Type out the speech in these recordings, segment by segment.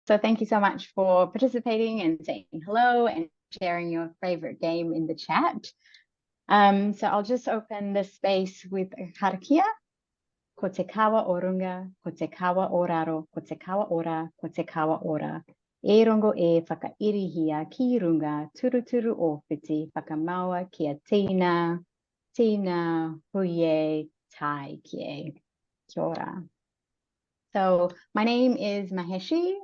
So thank you so much for participating and saying hello and sharing your favorite game in the chat. So I'll just open the space with harakia. Ko te kawa orunga, ko te kawa oraro, ko te kawa ora, ko te kawa ora. E rongo e whakairihia ki runga, turuturu o whiti, whakamaua kia tina, tina, huye, tai kie. Kia ora. So my name is Maheshi.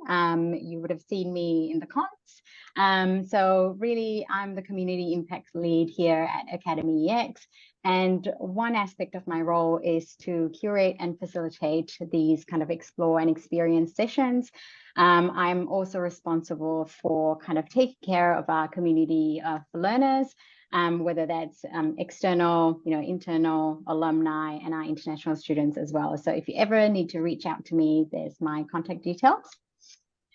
You would have seen me in the comps. So really, I'm the community impact lead here at Academy EX. And one aspect of my role is to curate and facilitate these kind of explore and experience sessions. I'm also responsible for kind of taking care of our community of learners, whether that's external, internal alumni and our international students as well. So if you ever need to reach out to me, there's my contact details.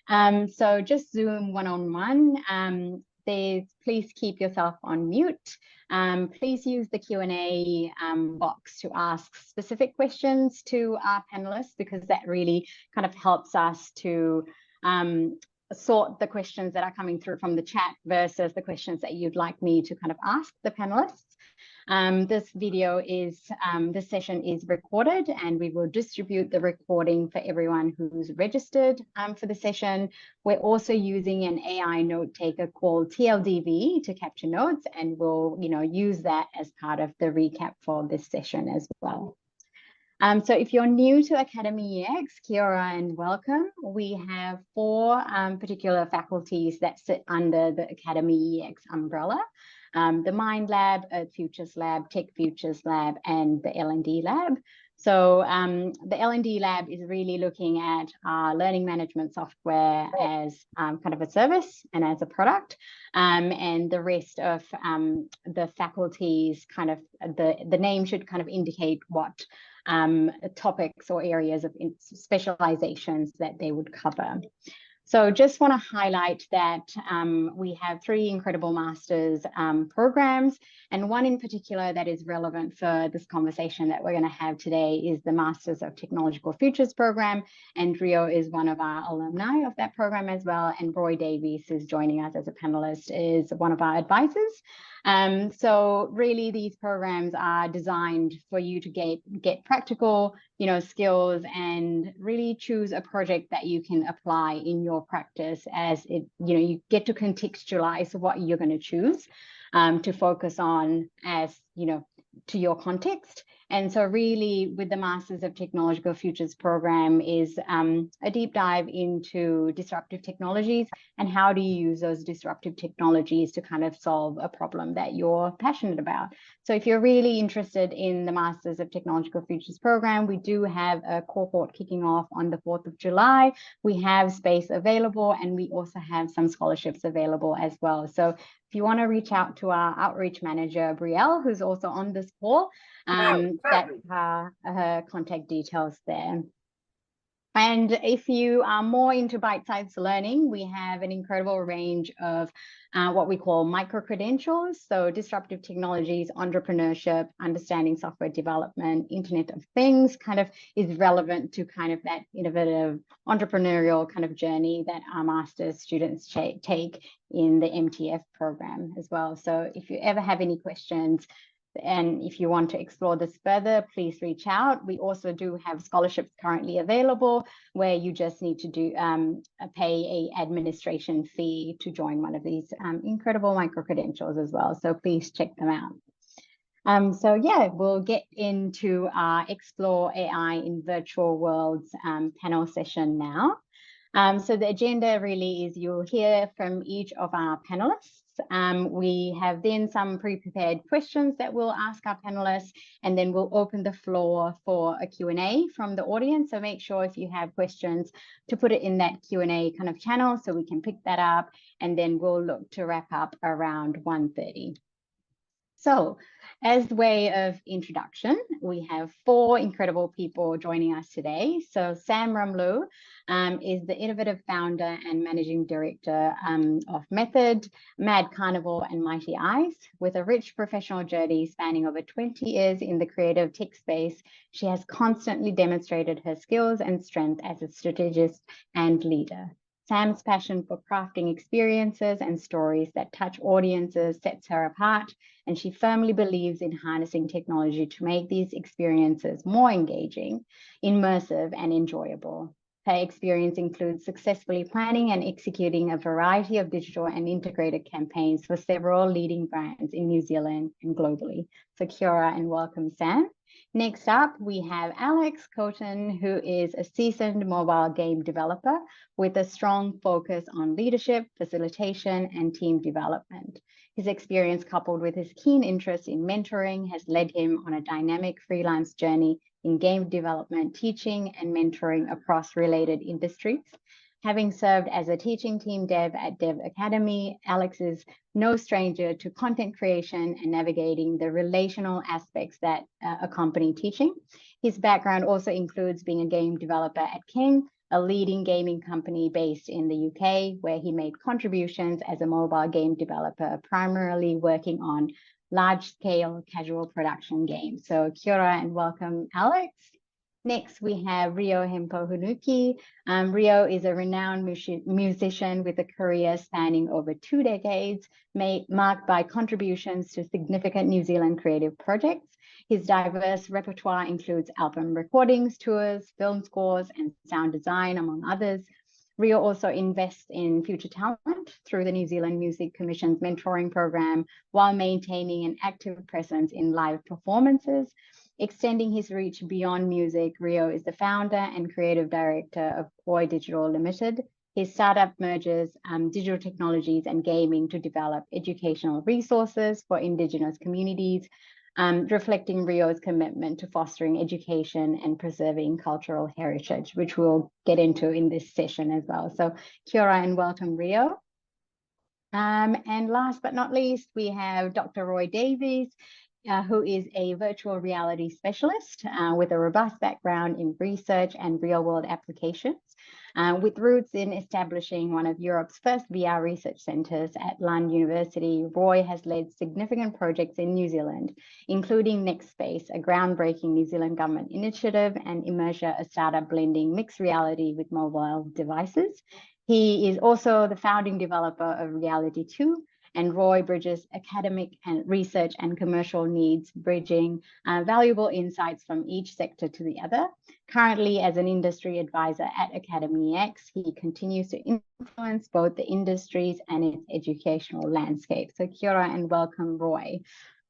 So just Zoom one-on-one. Please keep yourself on mute. Please use the Q&A box to ask specific questions to our panelists, because that really kind of helps us to sort the questions that are coming through from the chat versus the questions that you'd like me to kind of ask the panelists. This session is recorded, and we will distribute the recording for everyone who's registered for the session. We're also using an AI note taker called TLDV to capture notes, and we'll use that as part of the recap for this session as well. So if you're new to Academy EX, kia ora and welcome. We have 4 particular faculties that sit under the Academy EX umbrella. The Mind Lab, Earth Futures Lab, Tech Futures Lab, and the L&D Lab. So the L&D Lab is really looking at our learning management software as kind of a service and as a product. And the rest of the faculties, kind of the name should kind of indicate what topics or areas of specializations that they would cover. So just want to highlight that we have 3 incredible master's programs, and one in particular that is relevant for this conversation that we're going to have today is the Masters of Technological Futures program, and Rio is one of our alumni of that program as well, and Roy Davies is joining us as a panelist, is one of our advisors. So really these programs are designed for you to get practical skills and really choose a project that you can apply in your practice, as it you get to contextualize what you're going to choose to focus on as to your context. And so really with the Masters of Technological Futures program is a deep dive into disruptive technologies and how do you use those disruptive technologies to kind of solve a problem that you're passionate about. So if you're really interested in the Masters of Technological Futures program, we do have a cohort kicking off on the 4th of July. We have space available, and we also have some scholarships available as well. So if you want to reach out to our outreach manager, Brielle, who's also on this call, that's her contact details there. And if you are more into bite-sized learning, we have an incredible range of what we call micro-credentials. So disruptive technologies, entrepreneurship, understanding software development, Internet of Things kind of is relevant to kind of that innovative entrepreneurial kind of journey that our master's students take in the MTF program as well. So if you ever have any questions, and if you want to explore this further, please reach out. We also do have scholarships currently available where you just need to pay an administration fee to join one of these incredible micro-credentials as well. So please check them out. So yeah, we'll get into our Explore AI in Virtual Worlds panel session now. So the agenda really is you'll hear from each of our panelists. We have then some pre-prepared questions that we'll ask our panelists, and then we'll open the floor for a Q&A from the audience. So make sure if you have questions to put it in that Q&A kind of channel so we can pick that up, and then we'll look to wrap up around 1:30. So as way of introduction, we have 4 incredible people joining us today. So Sam Rumlu is the innovative founder and managing director of Method, Mad Carnival, and Mighty Eyes. With a rich professional journey spanning over 20 years in the creative tech space, she has constantly demonstrated her skills and strength as a strategist and leader. Sam's passion for crafting experiences and stories that touch audiences sets her apart, and she firmly believes in harnessing technology to make these experiences more engaging, immersive, and enjoyable. Her experience includes successfully planning and executing a variety of digital and integrated campaigns for several leading brands in New Zealand and globally. So kia ora and welcome, Sam. Next up, we have Alex Coton, who is a seasoned mobile game developer with a strong focus on leadership, facilitation, and team development. His experience, coupled with his keen interest in mentoring, has led him on a dynamic freelance journey in game development, teaching, and mentoring across related industries. Having served as a teaching team dev at Dev Academy, Alex is no stranger to content creation and navigating the relational aspects that accompany teaching. His background also includes being a game developer at King, a leading gaming company based in the UK, where he made contributions as a mobile game developer, primarily working on large-scale casual production games. So kia ora and welcome, Alex. Next, we have Rio Hempohunuki. Rio is a renowned musician with a career spanning over 2 decades, marked by contributions to significant New Zealand creative projects. His diverse repertoire includes album recordings, tours, film scores, and sound design, among others. Rio also invests in future talent through the New Zealand Music Commission's mentoring program, while maintaining an active presence in live performances. Extending his reach beyond music, Rio is the founder and creative director of Koi Digital Limited. His startup merges digital technologies and gaming to develop educational resources for Indigenous communities, reflecting Rio's commitment to fostering education and preserving cultural heritage, which we'll get into in this session as well. So kia ora and welcome, Rio. And last but not least, we have Dr. Roy Davies, who is a virtual reality specialist with a robust background in research and real-world applications. With roots in establishing one of Europe's first VR research centres at Lund University, Roy has led significant projects in New Zealand, including Next Space, a groundbreaking New Zealand government initiative, and Immersia, a startup blending mixed reality with mobile devices. He is also the founding developer of Reality 2, and Roy bridges academic and research and commercial needs, bridging valuable insights from each sector to the other. Currently, as an industry advisor at Academy X, he continues to influence both the industries and its educational landscape. So kia ora and welcome, Roy.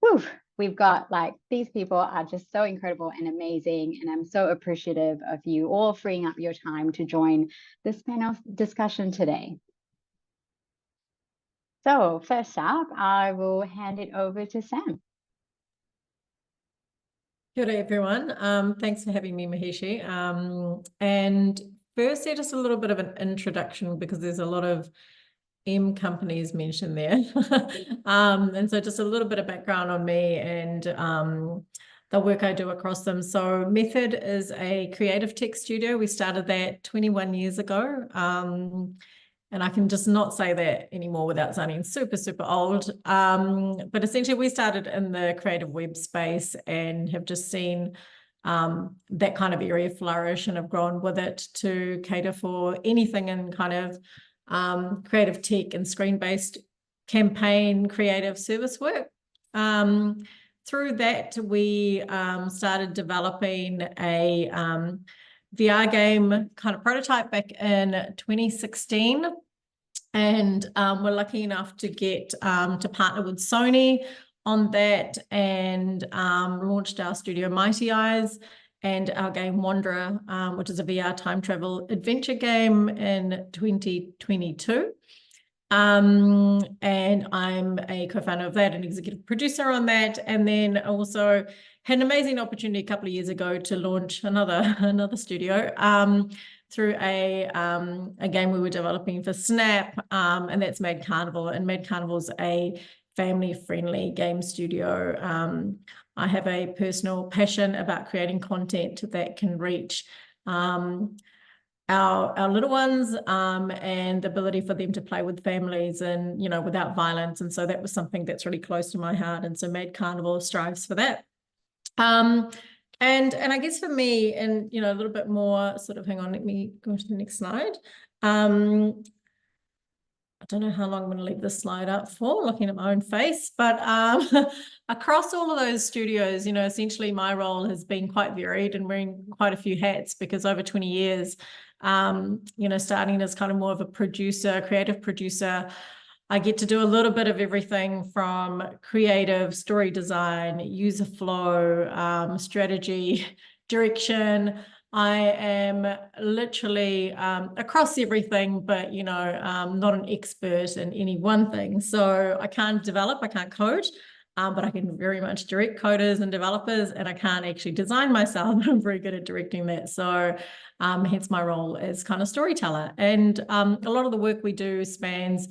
Whew, we've got these people are just so incredible and amazing, and I'm so appreciative of you all freeing up your time to join this panel discussion today. So first up, I will hand it over to Sam. Kia ora, everyone. Thanks for having me, Mahishi. And firstly, just a little bit of an introduction, because there's a lot of M companies mentioned there. And so just a little bit of background on me and the work I do across them. So Method is a creative tech studio. We started that 21 years ago. And I can just not say that anymore without sounding super, super old. But essentially, we started in the creative web space and have just seen that kind of area flourish, and have grown with it to cater for anything in kind of creative tech and screen-based campaign creative service work. Through that, we started developing a VR game kind of prototype back in 2016, and we're lucky enough to get to partner with Sony on that, and launched our studio Mighty Eyes and our game Wanderer, which is a VR time travel adventure game, in 2022. And I'm a co-founder of that and executive producer on that, and then also had an amazing opportunity a couple of years ago to launch another studio through a game we were developing for Snap, and that's Mad Carnival. And Mad Carnival's a family-friendly game studio. I have a personal passion about creating content that can reach our little ones, and the ability for them to play with families and, without violence. And so that was something that's really close to my heart. And so Mad Carnival strives for that. I guess for me, and a little bit more sort of, hang on, let me go to the next slide. I don't know how long I'm going to leave this slide up for, looking at my own face, but across all of those studios, essentially my role has been quite varied and wearing quite a few hats, because over 20 years, starting as kind of more of a creative producer, I get to do a little bit of everything from creative, story design, user flow, strategy, direction. I am literally across everything, but, not an expert in any one thing. So I can't develop, I can't code, but I can very much direct coders and developers, and I can't actually design myself. I'm very good at directing that. So hence my role as kind of storyteller. And a lot of the work we do spans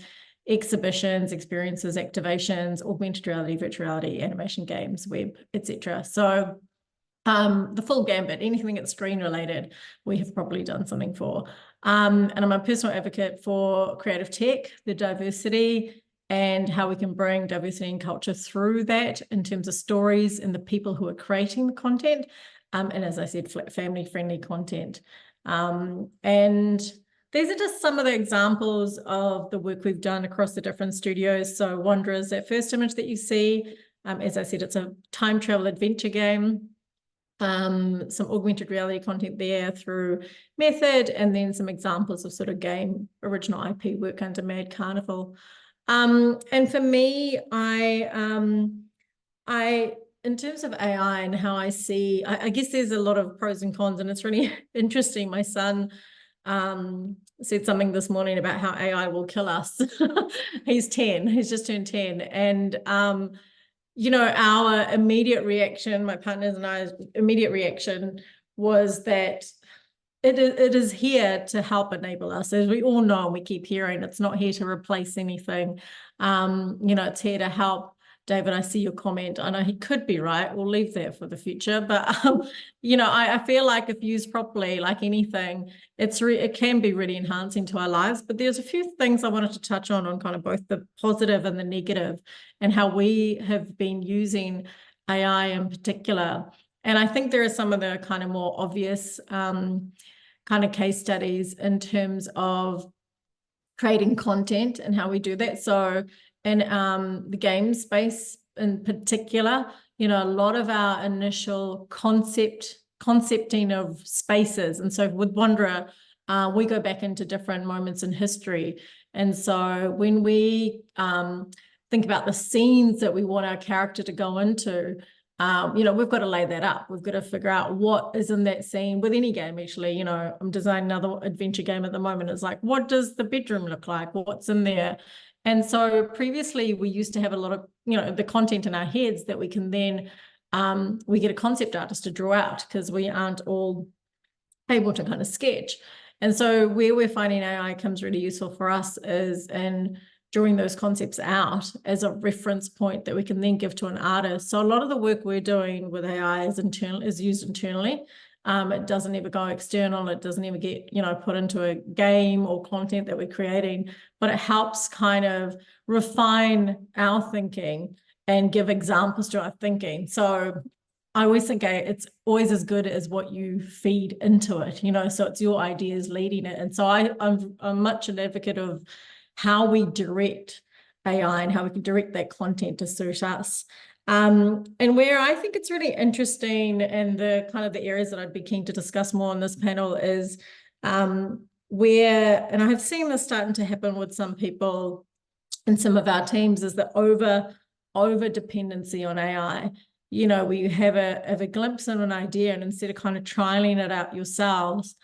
exhibitions, experiences, activations, augmented reality, virtual reality, animation, games, web, etc. So the full gambit, anything that's screen related, we have probably done something for. And I'm a personal advocate for creative tech, the diversity, and how we can bring diversity and culture through that in terms of stories and the people who are creating the content. And as I said, family-friendly content. And these are just some of the examples of the work we've done across the different studios. So Wanderers, that first image that you see, as I said, it's a time travel adventure game. Some augmented reality content there through Method, and then some examples of sort of game original IP work under Mad Carnival. And for me, I in terms of AI and how I see, I guess there's a lot of pros and cons, and it's really interesting. My son said something this morning about how AI will kill us. He's 10, he's just turned 10. And our immediate reaction, my partners and I's immediate reaction was that it is here to help enable us. As we all know, and we keep hearing, it's not here to replace anything. It's here to help. David, I see your comment. I know he could be right. We'll leave that for the future. But, I feel like if used properly, like anything, it can be really enhancing to our lives. But there's a few things I wanted to touch on kind of both the positive and the negative, and how we have been using AI in particular. And I think there are some of the kind of more obvious kind of case studies in terms of creating content and how we do that. So in the game space in particular, a lot of our initial concepting of spaces. And so with Wanderer, we go back into different moments in history. And so when we think about the scenes that we want our character to go into, we've got to lay that up. We've got to figure out what is in that scene with any game, actually. I'm designing another adventure game at the moment. It's like, what does the bedroom look like? What's in there? And so previously we used to have a lot of, the content in our heads that we can then, we get a concept artist to draw out, because we aren't all able to kind of sketch. And so where we're finding AI comes really useful for us is in drawing those concepts out as a reference point that we can then give to an artist. So a lot of the work we're doing with AI is used internally. It doesn't ever go external. It doesn't ever get, put into a game or content that we're creating, but it helps kind of refine our thinking and give examples to our thinking. So I always think it's always as good as what you feed into it, so it's your ideas leading it. And so I'm much an advocate of how we direct AI and how we can direct that content to suit us. And where I think it's really interesting, and the kind of the areas that I'd be keen to discuss more on this panel is where, and I have seen this starting to happen with some people in some of our teams, is the over dependency on AI. Where you have a glimpse of an idea, and instead of kind of trialing it out yourselves,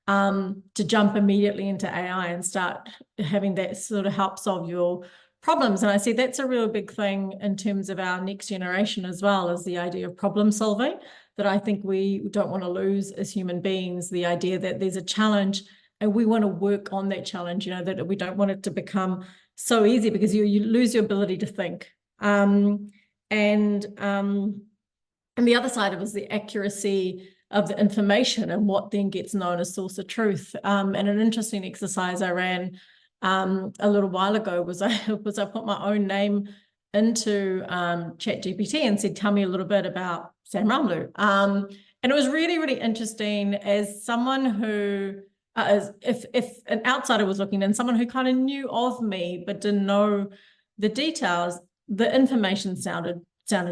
to jump immediately into AI and start having that sort of help solve your problems. And I see that's a real big thing in terms of our next generation as well, as the idea of problem solving, that I think we don't want to lose as human beings, the idea that there's a challenge and we want to work on that challenge, that we don't want it to become so easy, because you lose your ability to think. And the other side of it is the accuracy of the information and what then gets known as source of truth. And an interesting exercise I ran a little while ago was I put my own name into ChatGPT and said, tell me a little bit about Sam Ramlu. And it was really, really interesting as someone who, as if an outsider was looking in, someone who kind of knew of me but didn't know the details, the information sounded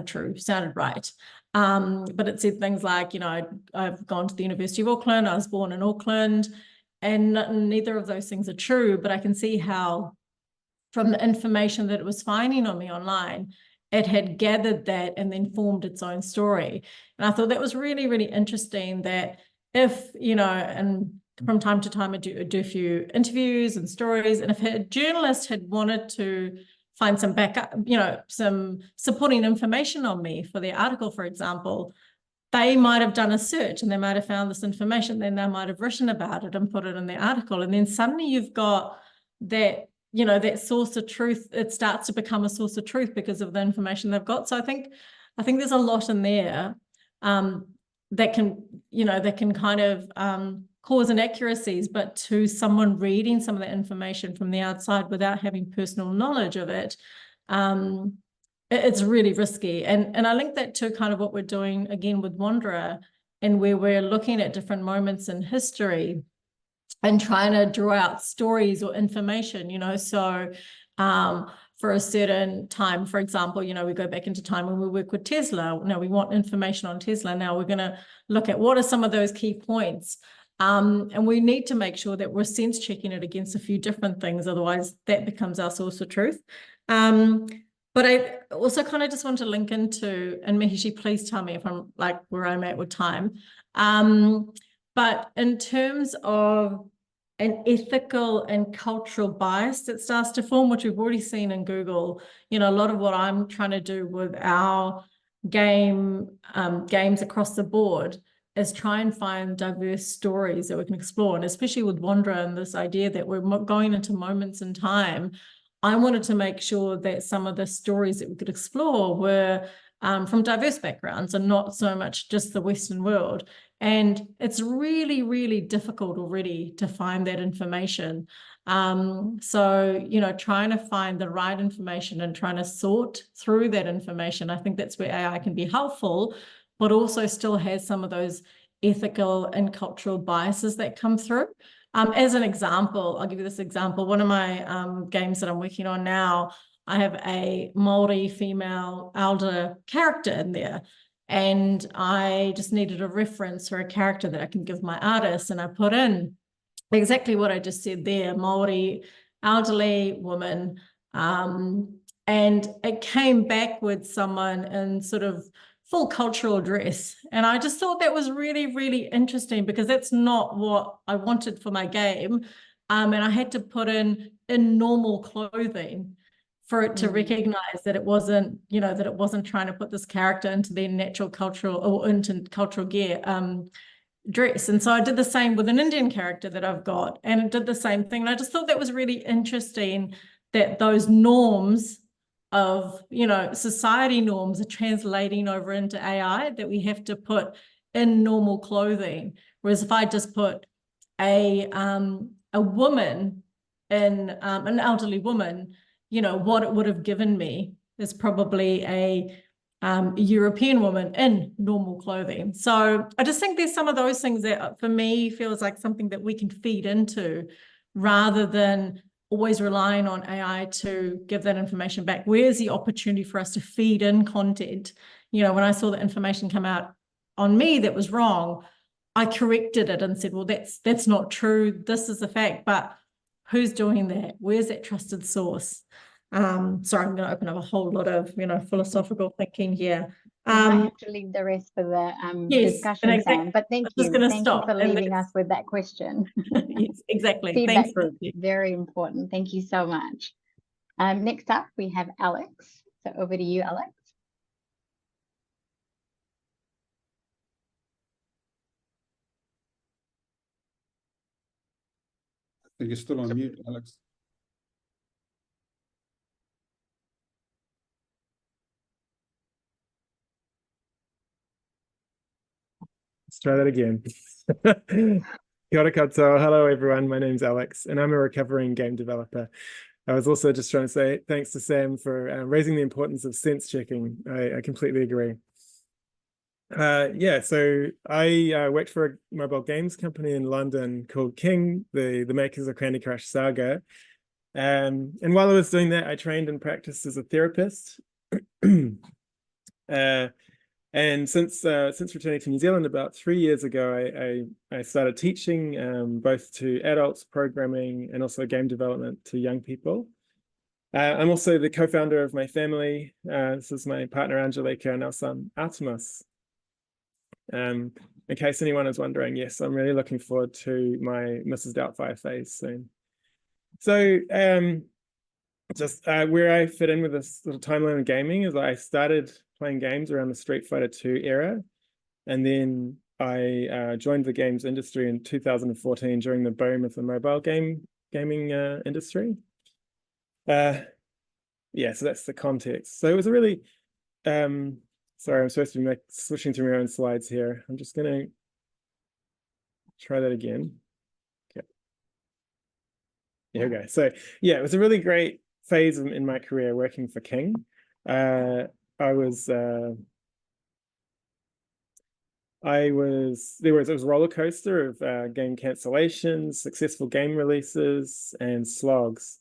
true, sounded right. But it said things like, you know, I've gone to the University of Auckland, I was born in Auckland, and neither of those things are true, but I can see how from the information that it was finding on me online, it had gathered that and then formed its own story. And I thought that was really, really interesting that if, you know, and from time to time I do a few interviews and stories, and if a journalist had wanted to find some backup, you know, some supporting information on me for their article, for example, they might have done a search and they might have found this information, then they might have written about it and put it in their article. And then suddenly you've got that, you know, that source of truth, it starts to become a source of truth because of the information they've got. So I think there's a lot in there that can, you know, that can kind of cause inaccuracies, but to someone reading some of the information from the outside without having personal knowledge of it, it's really risky. And I link that to kind of what we're doing again with Wanderer, and where we're looking at different moments in history and trying to draw out stories or information, you know. So for a certain time, for example, you know, we go back into time when we work with Tesla. Now we want information on Tesla. Now we're going to look at what are some of those key points. And we need to make sure that we're sense checking it against a few different things. Otherwise, that becomes our source of truth. But I also kind of just want to link into, and Maheshi, please tell me if I'm like where I'm at with time. But in terms of an ethical and cultural bias that starts to form, which we've already seen in Google, you know, a lot of what I'm trying to do with our games across the board is try and find diverse stories that we can explore. And especially with Wanderer and this idea that we're going into moments in time, I wanted to make sure that some of the stories that we could explore were from diverse backgrounds and not so much just the Western world. And it's really, really difficult already to find that information. So, you know, trying to find the right information and trying to sort through that information, I think that's where AI can be helpful, but also still has some of those ethical and cultural biases that come through. As an example, I'll give you this example. One of my games that I'm working on now, I have a Māori female elder character in there. And I just needed a reference for a character that I can give my artist. And I put in exactly what I just said there, Māori elderly woman. And it came back with someone in sort of full cultural dress. And I just thought that was really, really interesting because that's not what I wanted for my game. And I had to put in normal clothing for it to recognize that it wasn't, you know, that it wasn't trying to put this character into their natural cultural or into cultural gear dress. And so I did the same with an Indian character that I've got, and it did the same thing. And I just thought that was really interesting that those norms of, you know, society norms are translating over into AI, that we have to put in normal clothing. Whereas if I just put a woman in, an elderly woman, you know, what it would have given me is probably a European woman in normal clothing. So I just think there's some of those things that for me feels like something that we can feed into rather than always relying on AI to give that information back. Where's the opportunity for us to feed in content? You know, when I saw the information come out on me that was wrong, I corrected it and said, well, that's not true. This is the fact, but who's doing that? Where's that trusted source? Sorry, I'm going to open up a whole lot of, you know, philosophical thinking here. I have to leave the rest for the yes, discussion, Sam, but thank you. Thank you for leaving us with that question. Yes, exactly. Feedback group, very important. Thank you so much. Next up, we have Alex. So over to you, Alex. I think you're still on mute, Alex. Let's try that again. Kia ora koutou. Hello, everyone. My name's Alex, and I'm a recovering game developer. I was also just trying to say thanks to Sam for raising the importance of sense checking. I completely agree. Yeah, so I worked for a mobile games company in London called King, the makers of Candy Crush Saga. And while I was doing that, I trained and practiced as a therapist. And since returning to New Zealand about 3 years ago, I started teaching both to adults programming and also game development to young people. I'm also the co-founder of my family. This is my partner Angelica and our son Artemis. In case anyone is wondering, yes, I'm really looking forward to my Mrs. Doubtfire phase soon. So just where I fit in with this little timeline of gaming is I started playing games around the Street Fighter 2 era, and then I joined the games industry in 2014 during the boom of the mobile gaming industry. Yeah, so that's the context. So it was a really sorry, I'm supposed to be switching through my own slides here. I'm just going to try that again. Okay. Here we go. So yeah, it was a really great phase in my career working for King. There was a roller coaster of game cancellations, successful game releases, and slogs.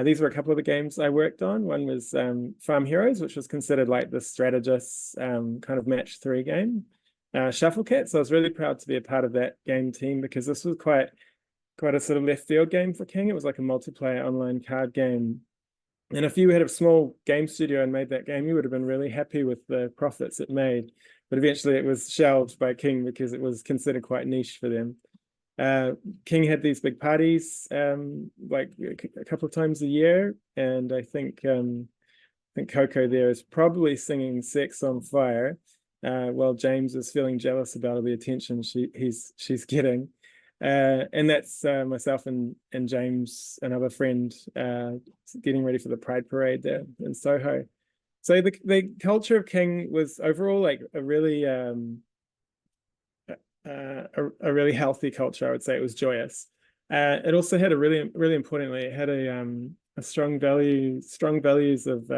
These were a couple of the games I worked on. One was Farm Heroes, which was considered like the strategist kind of match 3 game. Shuffle Cats, I was really proud to be a part of that game team because this was quite a sort of left field game for King. It was like a multiplayer online card game. And if you had a small game studio and made that game, you would have been really happy with the profits it made. But eventually it was shelved by King because it was considered quite niche for them. King had these big parties like a couple of times a year, and I think Coco there is probably singing "Sex on Fire," while James is feeling jealous about all the attention she's getting, and that's myself and James, another friend, getting ready for the Pride Parade there in Soho. So the culture of King was overall like a really healthy culture. I would say it was joyous. It also had a really importantly, it had a strong values of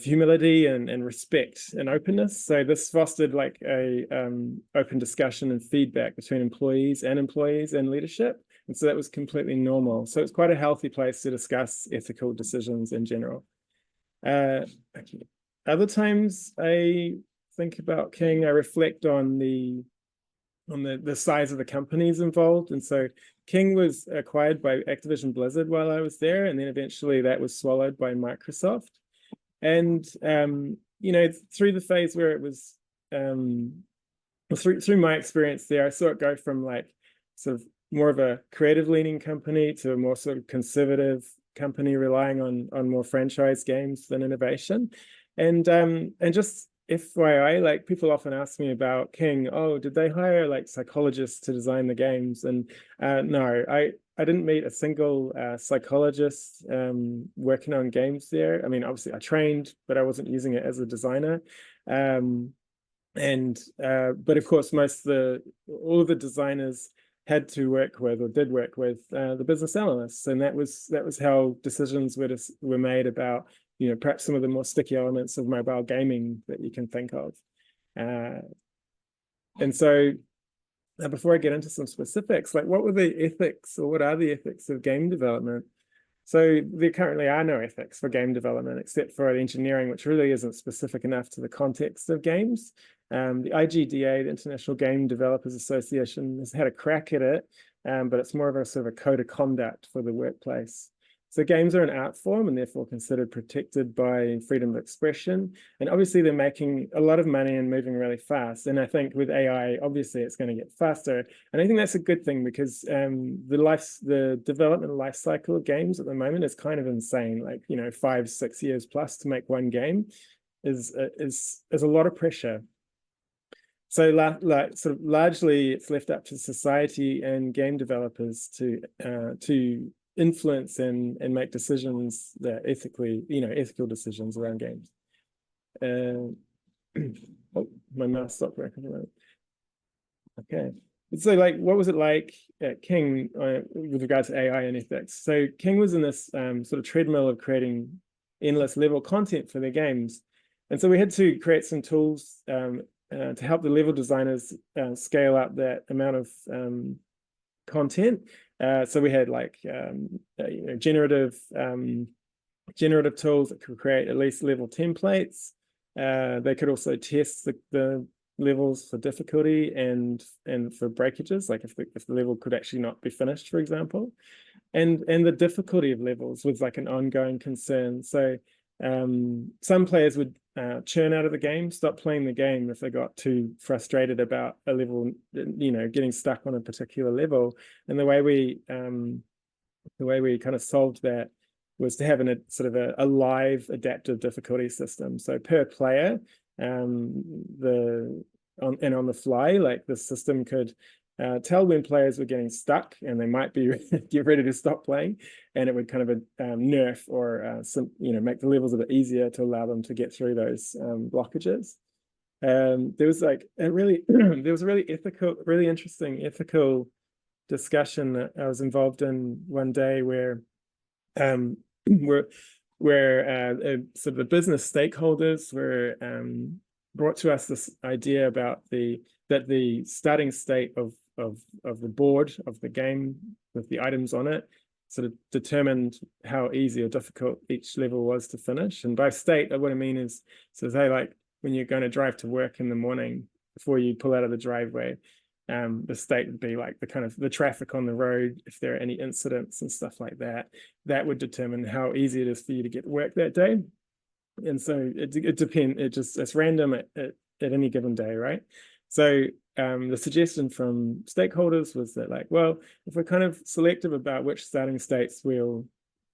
humility and respect and openness. So this fostered like a open discussion and feedback between employees and leadership. And so that was completely normal. So it's quite a healthy place to discuss ethical decisions in general. Other times I think about King, I reflect on the size of the companies involved. And so King was acquired by Activision Blizzard while I was there, and then eventually that was swallowed by Microsoft. And through the phase where it was through my experience there, I saw it go from like sort of more of a creative leaning company to a more sort of conservative company relying on more franchise games than innovation. And just FYI, like people often ask me about King, oh, did they hire like psychologists to design the games? And no, I didn't meet a single psychologist working on games there. I mean, obviously I trained, but I wasn't using it as a designer. But of course, all of the designers had to work with or did work with the business analysts, and that was how decisions were made about perhaps some of the more sticky elements of mobile gaming that you can think of. And so before I get into some specifics, like what are the ethics of game development? So there currently are no ethics for game development except for engineering, which really isn't specific enough to the context of games. The IGDA, the International Game Developers Association, has had a crack at it, but it's more of a sort of a code of conduct for the workplace. So games are an art form and therefore considered protected by freedom of expression. And obviously they're making a lot of money and moving really fast. And I think with AI, obviously it's going to get faster. And I think that's a good thing because the development life cycle of games at the moment is kind of insane. Like, 5-6 years plus to make one game is a lot of pressure. So sort of largely it's left up to society and game developers to influence and make decisions that ethical decisions around games. Oh, my mouse stopped working. Okay, so like, what was it like at King with regards to AI and ethics? So King was in this sort of treadmill of creating endless level content for their games. And so we had to create some tools to help the level designers scale up that amount of content. So we had like generative tools that could create at least level templates. They could also test the levels for difficulty and for breakages, like if the level could actually not be finished, for example. And the difficulty of levels was like an ongoing concern. So some players would churn out of the game, stop playing the game if they got too frustrated about a level, getting stuck on a particular level. And the way we kind of solved that was to have a sort of a live adaptive difficulty system. So per player, on the fly, like the system could tell when players were getting stuck and they might be get ready to stop playing, and it would kind of nerf or make the levels a bit easier to allow them to get through those blockages. There was like there was a really interesting ethical discussion that I was involved in one day where sort of the business stakeholders were brought to us this idea about that the starting state of the board of the game with the items on it sort of determined how easy or difficult each level was to finish. And by state, what I mean is, so say like when you're going to drive to work in the morning, before you pull out of the driveway, the state would be like the traffic on the road, if there are any incidents and stuff like that. That would determine how easy it is for you to get to work that day. And so it depends. It's random at any given day, right? So the suggestion from stakeholders was that, like, well, if we're kind of selective about which starting states we'll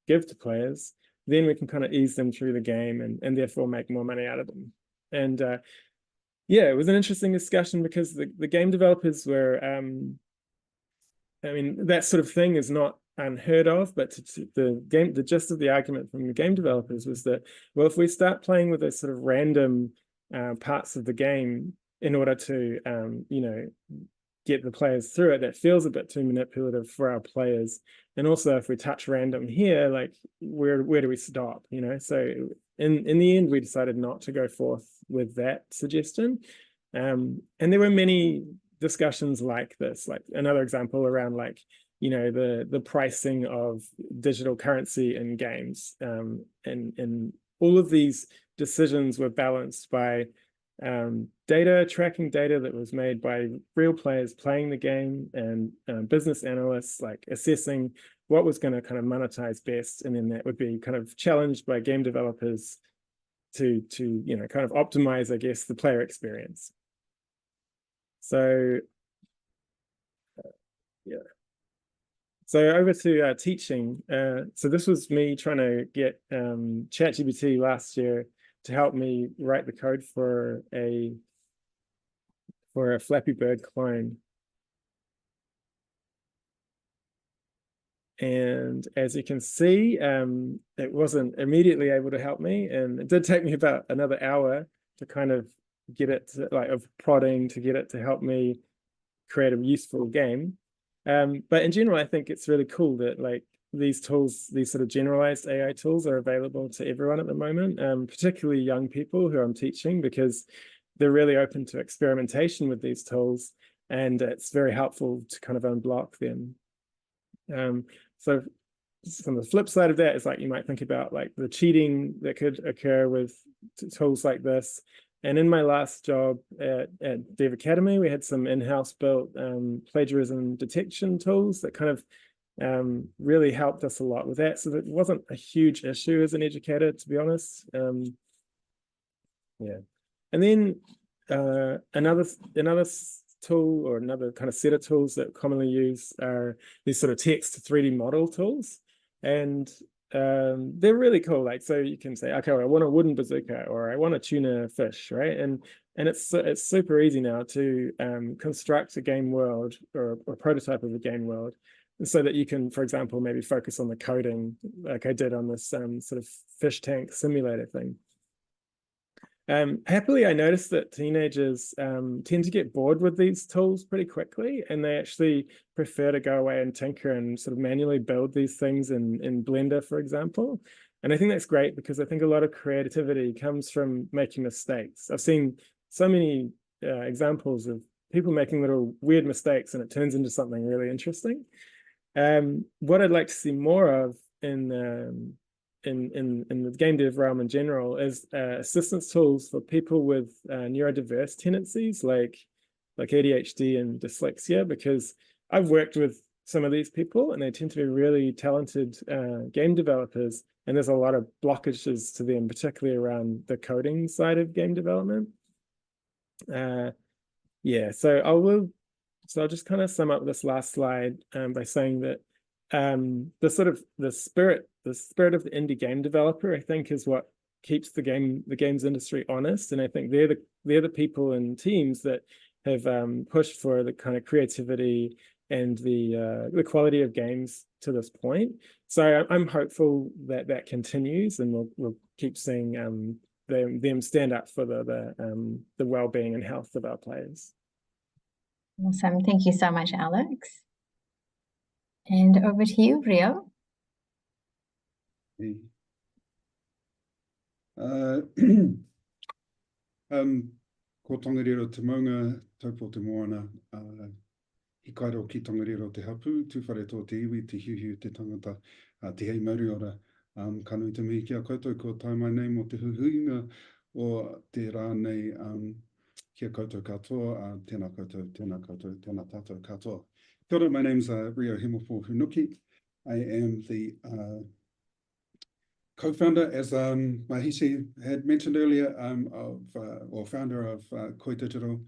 give to players, then we can kind of ease them through the game and therefore make more money out of them. And yeah, it was an interesting discussion because the game developers were, I mean, that sort of thing is not unheard of, but the gist of the argument from the game developers was that, well, if we start playing with those sort of random parts of the game in order to get the players through it, that feels a bit too manipulative for our players. And also, if we touch random here, like where do we stop? So in the end, we decided not to go forth with that suggestion. And there were many discussions like this, like another example around like the pricing of digital currency in games, and all of these decisions were balanced by tracking data that was made by real players playing the game, and business analysts like assessing what was going to kind of monetize best, and then that would be kind of challenged by game developers to kind of optimize, I guess, the player experience. So yeah. So over to teaching. So this was me trying to get ChatGPT last year to help me write the code for a Flappy Bird clone. And as you can see, it wasn't immediately able to help me, and it did take me about another hour to kind of get it of prodding to get it to help me create a useful game. But in general, I think it's really cool that like these tools, these sort of generalized AI tools, are available to everyone at the moment, particularly young people who I'm teaching, because they're really open to experimentation with these tools, and it's very helpful to kind of unblock them. So from the flip side of that is like you might think about like the cheating that could occur with tools like this. And in my last job at Dev Academy, we had some in-house built plagiarism detection tools that kind of really helped us a lot with that. So that wasn't a huge issue as an educator, to be honest. Yeah. And then another tool, or another kind of set of tools that commonly use, are these sort of text to 3D model tools. And they're really cool. Like, so you can say, okay, well, I want a wooden bazooka, or I want a tuna fish, right? And it's super easy now to construct a game world, or a prototype of a game world, so that you can, for example, maybe focus on the coding, like I did on this sort of fish tank simulator thing. Happily, I noticed that teenagers tend to get bored with these tools pretty quickly, and they actually prefer to go away and tinker and sort of manually build these things in Blender, for example. And I think that's great because I think a lot of creativity comes from making mistakes. I've seen so many examples of people making little weird mistakes and it turns into something really interesting. What I'd like to see more of in the game dev realm in general is assistance tools for people with neurodiverse tendencies like ADHD and dyslexia, because I've worked with some of these people and they tend to be really talented game developers, and there's a lot of blockages to them, particularly around the coding side of game development. Yeah, so I'll just kind of sum up this last slide by saying that the spirit of the indie game developer, I think, is what keeps the games industry honest, and I think they're the people and teams that have pushed for the kind of creativity and the quality of games to this point. So I'm hopeful that continues, and we'll keep seeing them stand up for the well-being and health of our players. Awesome. Thank you so much, Alex. And over to you, Rio. Hey. Ko tongariro te maunga, taupo te moana, I kairo ki tongariro te hapu, tūwhare tō te iwi, te hiuhiu, te tangata, te hei mauri ora, ka nui te mihi kia koutou, ko tai mai nei mo te huhuinga o te rā nei, kia koutou katoa, tēnā koutou, tēnā koutou, tēnā tātou katoa. Kia ora, my name's Rio Hemofo Hunuki. I am the co-founder, as Mahishi had mentioned earlier, or founder of Koi Digital,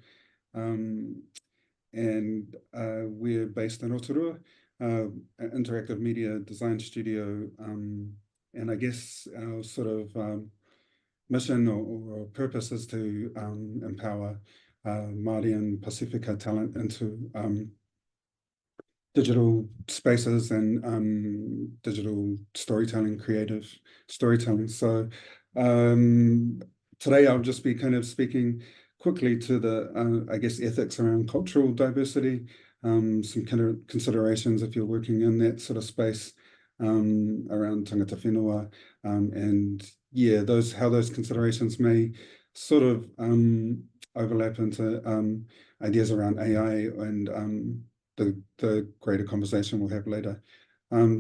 and we're based in Rotorua, an interactive media design studio, and I guess our sort of mission or purpose is to empower Māori and Pasifika talent into digital spaces and digital storytelling, creative storytelling. So today I'll just be kind of speaking quickly to the, I guess, ethics around cultural diversity, some kind of considerations if you're working in that sort of space around tangata whenua, and yeah, how those considerations may sort of overlap into ideas around AI and the greater conversation we'll have later.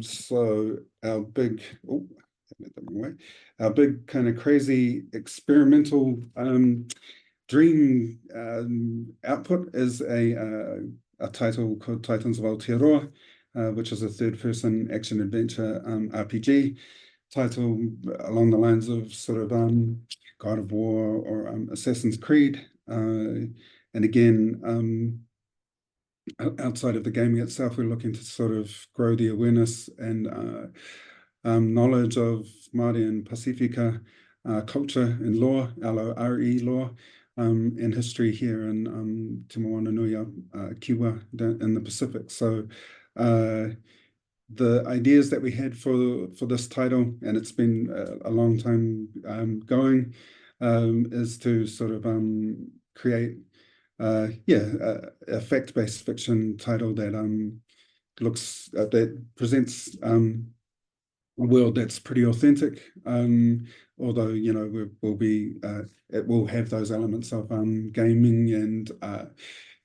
So our big, our big kind of crazy experimental dream output is a title called Titans of Aotearoa, which is a third-person action-adventure RPG title along the lines of sort of God of War or Assassin's Creed. And again, outside of the gaming itself, we're looking to sort of grow the awareness and knowledge of Māori and Pasifika culture and law, LORE law, and history here in Te Moana Nui Kiwa in the Pacific. So the ideas that we had for this title, and it's been a long time going, is to sort of create a fact-based fiction title that that presents a world that's pretty authentic, although, you know, it will have those elements of gaming and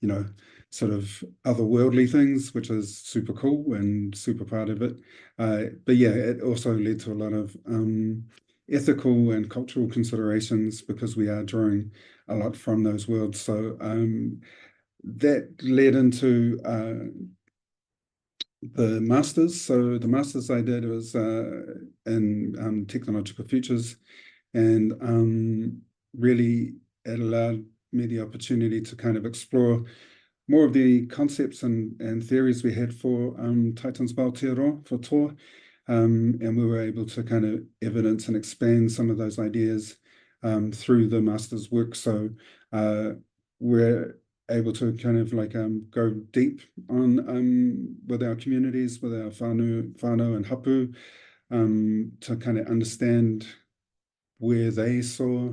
you know, sort of otherworldly things, which is super cool and super part of it. But yeah, it also led to a lot of ethical and cultural considerations because we are drawing a lot from those worlds. So that led into the masters. So the masters I did was in technological futures, and really it allowed me the opportunity to kind of explore more of the concepts and theories we had for Titans of Aotearoa for Tor, and we were able to kind of evidence and expand some of those ideas through the master's work. So we're able to kind of like go deep on with our communities, with our whānau and hapu, to kind of understand where they saw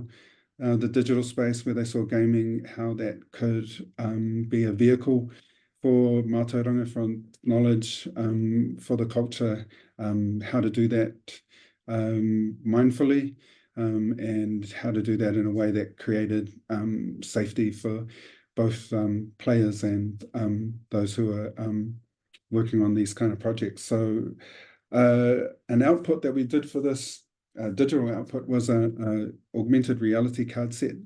the digital space, where they saw gaming, how that could be a vehicle for mātauranga, for knowledge, for the culture, how to do that mindfully, and how to do that in a way that created safety for both players and those who are working on these kind of projects. So an output that we did for this digital output was a augmented reality card set.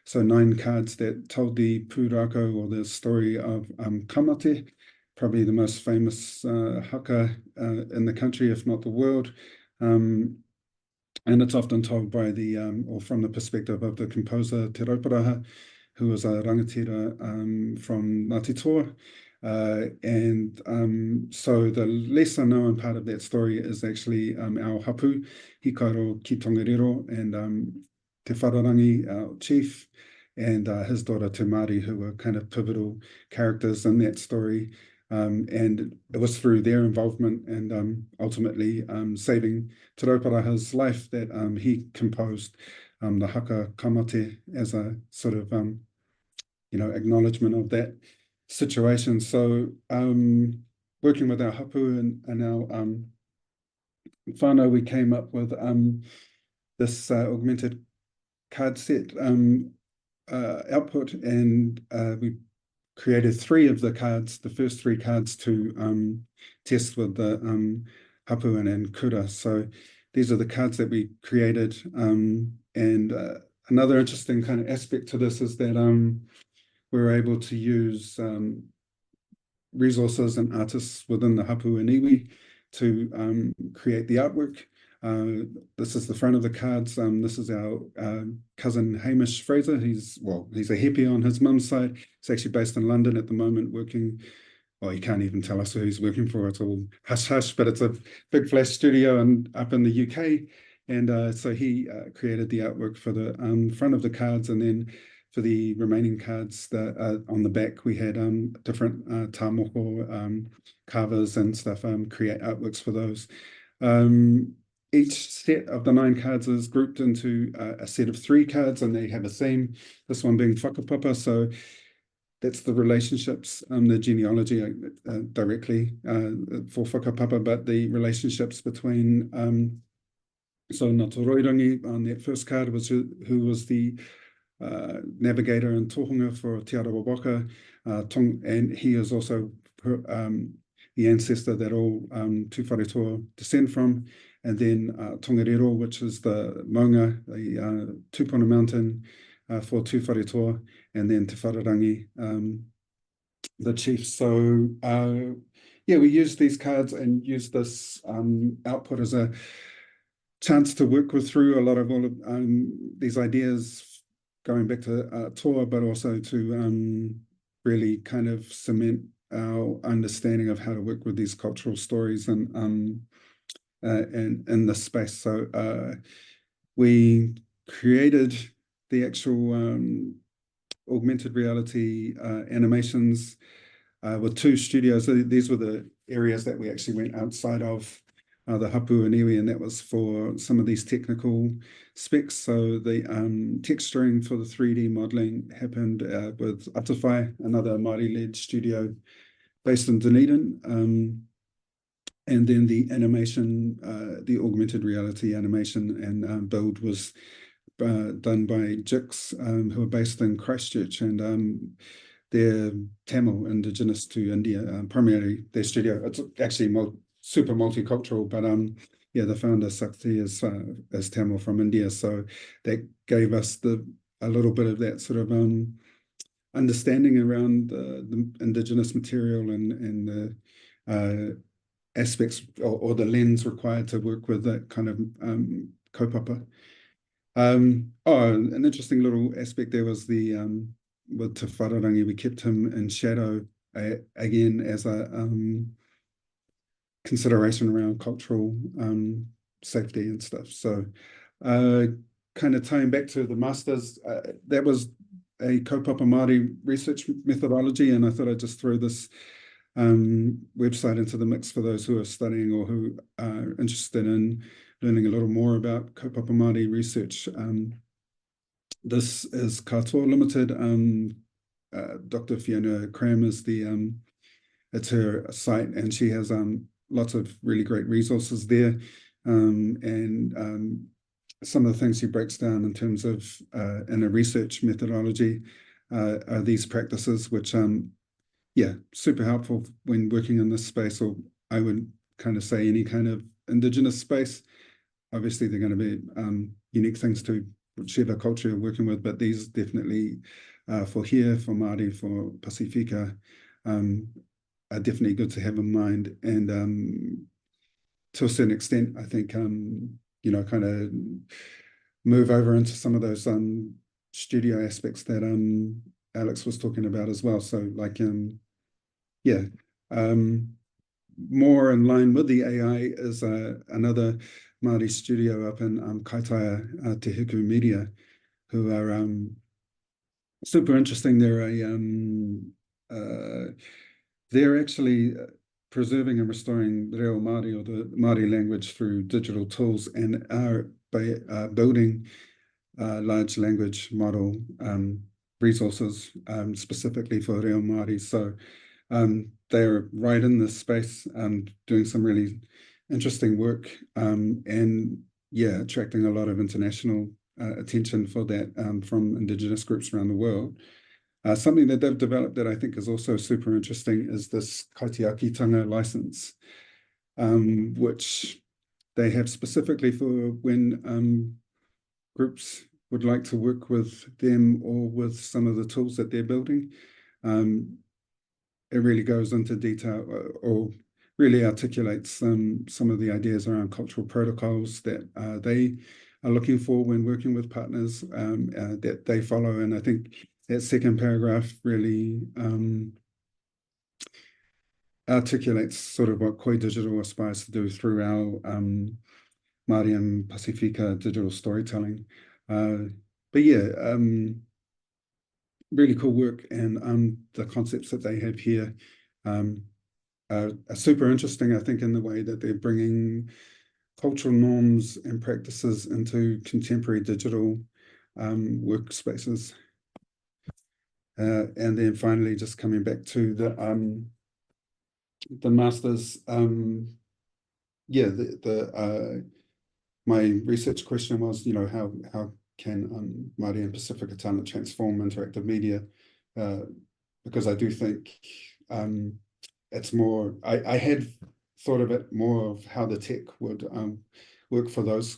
So 9 cards that told the pūrākau, or the story of Kamate, probably the most famous haka in the country, if not the world. And it's often told by the, or from the perspective of the composer Te Rauparaha, who was a rangatira from Ngāti Toa. So the lesser known part of that story is actually our hapu, Hikairo ki Tongariro, and Te Whararangi, our chief, and his daughter Te Māori, who were kind of pivotal characters in that story. And it was through their involvement and ultimately saving Te Rauparaha's life that he composed the haka kamate as a sort of, acknowledgement of that situation. So working with our hapu and our whānau, we came up with this augmented card set output, and we created 3 of the cards, the first 3 cards, to test with the hapu and kura. So these are the cards that we created. And another interesting kind of aspect to this is that we're able to use resources and artists within the hapu and iwi to create the artwork. This is the front of the cards. This is our cousin Hamish Fraser. He's a hippie on his mum's side. He's actually based in London at the moment working, well, he can't even tell us who he's working for. It's all hush-hush, but it's a big flash studio up in the UK. And so he created the artwork for the front of the cards, and then for the remaining cards on the back, we had different tāmoko carvers and stuff create artworks for those. Each set of the 9 cards is grouped into a set of 3 cards, and they have a theme, this one being whakapapa. So that's the relationships, the genealogy directly for whakapapa, but the relationships between, so Ngā Toroirangi on that first card was who was the navigator and tohunga for Te Arawawaka, and he is also the ancestor that all tūwharetoa descend from. And then Tongariro, which is the maunga, the tūpuna mountain for tūwharetoa, and then Te Whararangi, the chief. So we used these cards and used this output as a chance to work through a lot of all of these ideas going back to toa, but also to really kind of cement our understanding of how to work with these cultural stories and in this space. So we created the actual augmented reality animations with 2 studios. So these were the areas that we actually went outside of the hapu and iwi, and that was for some of these technical specs. So the texturing for the 3D modeling happened with Atawhai, another Māori-led studio based in Dunedin. And then the animation, the augmented reality animation and build was done by Jix, who are based in Christchurch, and they're Tamil, indigenous to India, primarily their studio. It's actually super multicultural, but the founder Sakti is Tamil from India, so that gave us a little bit of that sort of understanding around the indigenous material and the aspects or the lens required to work with that kind of kaupapa. An interesting little aspect there was with Te Whararangi, we kept him in shadow again as a consideration around cultural safety and stuff. So kind of tying back to the masters, that was a kaupapa Māori research methodology, and I thought I'd just throw this website into the mix for those who are studying or who are interested in learning a little more about kaupapa Māori research. This is Katoa Limited. Dr. Fiona Cram is it's her site, and she has lots of really great resources there. and some of the things he breaks down in terms of in a research methodology are these practices, which yeah, super helpful when working in this space, or I would kind of say any kind of Indigenous space. Obviously, they're going to be unique things to whichever culture you're working with, but these definitely for here, for Māori, for Pasifika, are definitely good to have in mind. And to a certain extent, I think, you know, kind of move over into some of those studio aspects that Alex was talking about as well. So like, yeah, more in line with the AI is another Māori studio up in Kaitaia, Te Huku Media, who are super interesting. They're actually preserving and restoring reo Māori, or the Māori language, through digital tools, and are building large language model resources specifically for reo Māori. So they're right in this space, doing some really interesting work, and yeah, attracting a lot of international attention for that from Indigenous groups around the world. Something that they've developed that I think is also super interesting is this kaitiakitanga license, which they have specifically for when groups would like to work with them or with some of the tools that they're building. It really goes into detail, or really articulates some of the ideas around cultural protocols that they are looking for when working with partners that they follow. And I think that second paragraph really articulates sort of what Koi Digital aspires to do through our Māori and Pasifika digital storytelling. But yeah, really cool work, and the concepts that they have here are super interesting, I think, in the way that they're bringing cultural norms and practices into contemporary digital workspaces. And then finally, just coming back to the masters, yeah, my research question was, you know, how can Māori and Pasifika talent transform interactive media? Because I do think it's more, I had thought of it more of how the tech would work for those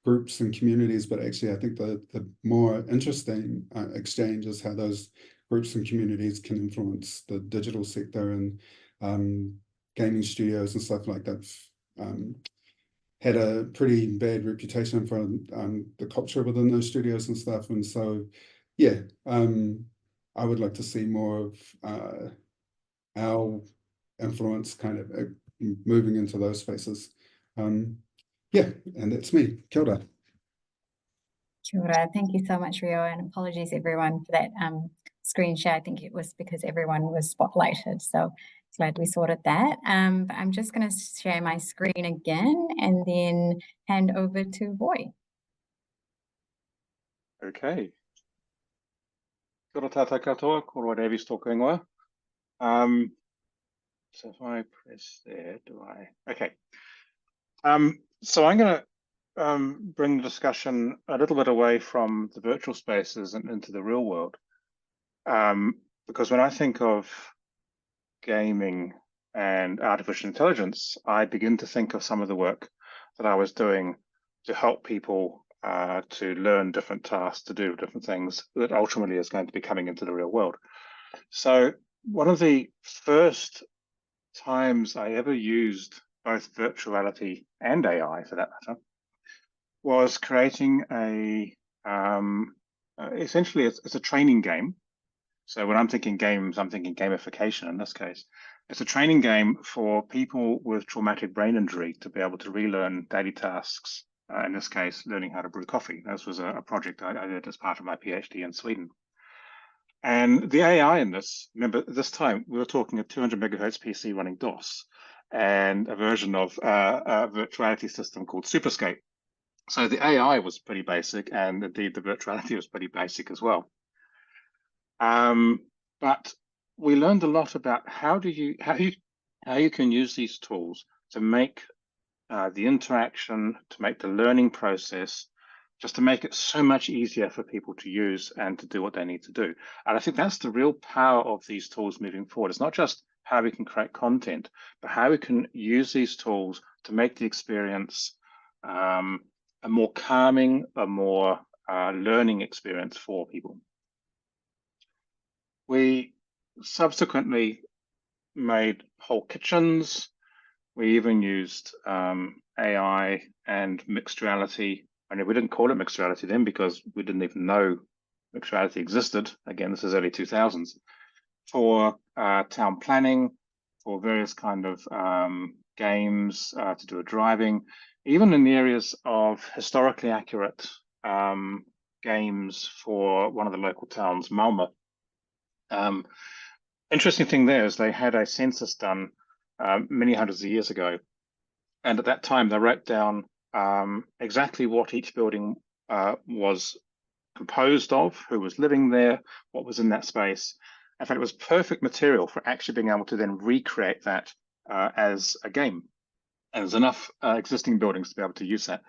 groups and communities, but actually I think the more interesting exchange is how those groups and communities can influence the digital sector, and gaming studios and stuff like that had a pretty bad reputation for the culture within those studios and stuff. And so, yeah, I would like to see more of our influence kind of moving into those spaces. Yeah, and that's me. Kia ora. Kia ora. Thank you so much, Rio, and apologies everyone for that screen share. I think it was because everyone was spotlighted, so glad we sorted that. But I'm just going to share my screen again and then hand over to Roy. Okay. Kia ora tātou katoa, ko Roy Davies tōku ingoa. So if I press there, do I? Okay. So I'm going to bring the discussion a little bit away from the virtual spaces and into the real world. Because when I think of gaming and artificial intelligence, I begin to think of some of the work that I was doing to help people to learn different tasks, to do different things that ultimately is going to be coming into the real world. So one of the first times I ever used both virtuality and AI, for that matter, was creating a essentially it's a training game. So when I'm thinking games, I'm thinking gamification in this case. It's a training game for people with traumatic brain injury to be able to relearn daily tasks, in this case, learning how to brew coffee. This was a project I did as part of my PhD in Sweden. And the AI in this, remember this time we were talking a 200 megahertz PC running DOS and a version of a virtuality system called Superscape. So the AI was pretty basic, and indeed the virtuality was pretty basic as well. But we learned a lot about how you can use these tools to make the interaction, to make the learning process, just to make it so much easier for people to use and to do what they need to do. And I think that's the real power of these tools moving forward. It's not just how we can create content, but how we can use these tools to make the experience a more calming, a more learning experience for people. We subsequently made whole kitchens. We even used AI and mixed reality. I mean, we didn't call it mixed reality then because we didn't even know mixed reality existed. Again, this is early 2000s. For town planning, for various kind of games to do with driving, even in the areas of historically accurate games for one of the local towns, Malmö. Interesting thing there is they had a census done many hundreds of years ago. And at that time, they wrote down exactly what each building was composed of, who was living there, what was in that space. In fact, it was perfect material for actually being able to then recreate that as a game. And there's enough existing buildings to be able to use that,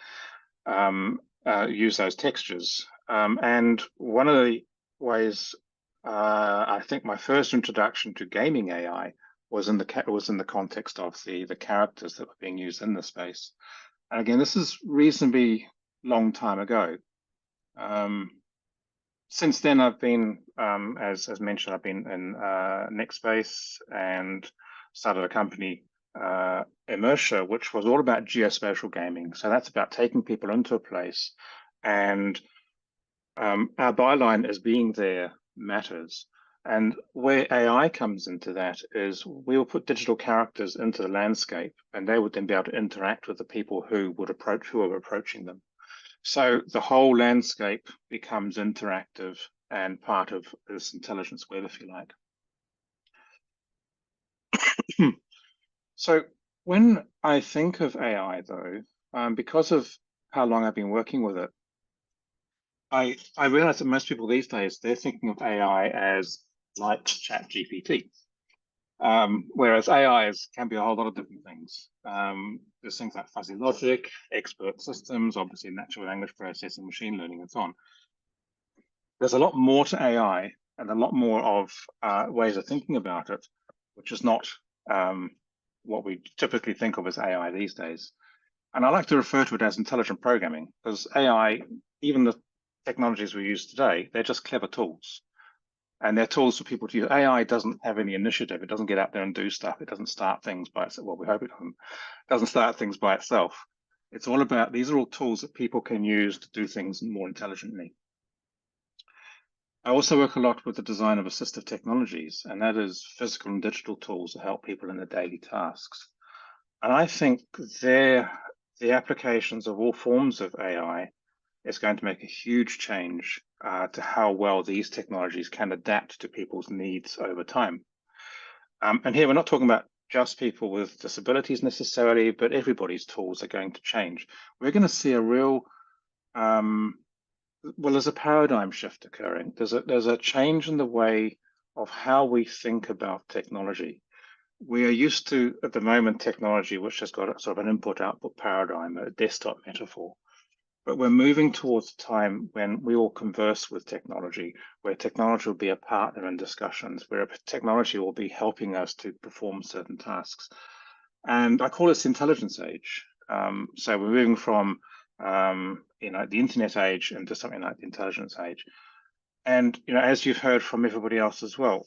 use those textures. And one of the ways, I think my first introduction to gaming AI was in the context of the characters that were being used in the space. And again, this is reasonably long time ago. Since then, I've been, as mentioned, I've been in NextSpace and started a company, Immersia, which was all about geospatial gaming. So that's about taking people into a place, and our byline is being there matters. And where AI comes into that is we will put digital characters into the landscape, and they would then be able to interact with the people who are approaching them. So the whole landscape becomes interactive and part of this intelligence web, if you like. So when I think of AI, though, because of how long I've been working with it, I realize that most people these days, they're thinking of AI as like ChatGPT, whereas AI can be a whole lot of different things. There's things like fuzzy logic, expert systems, obviously natural language processing, machine learning, and so on. There's a lot more to AI and a lot more of ways of thinking about it, which is not what we typically think of as AI these days. And I like to refer to it as intelligent programming, because AI, even the technologies we use today, they're just clever tools. And they're tools for people to use. AI doesn't have any initiative. It doesn't get out there and do stuff. It doesn't start things by itself. Well, we hope it doesn't. It doesn't start things by itself. It's all about, these are all tools that people can use to do things more intelligently. I also work a lot with the design of assistive technologies, and that is physical and digital tools to help people in their daily tasks. And I think the applications of all forms of AI is going to make a huge change to how well these technologies can adapt to people's needs over time. And here we're not talking about just people with disabilities necessarily, but everybody's tools are going to change. We're going to see a real, well, there's a paradigm shift occurring. There's a change in the way of how we think about technology. We are used to, at the moment, technology which has got a sort of an input-output paradigm, a desktop metaphor. But we're moving towards a time when we all converse with technology, where technology will be a partner in discussions, where technology will be helping us to perform certain tasks. And I call this the intelligence age. So we're moving from the internet age into something like the intelligence age. And as you've heard from everybody else as well,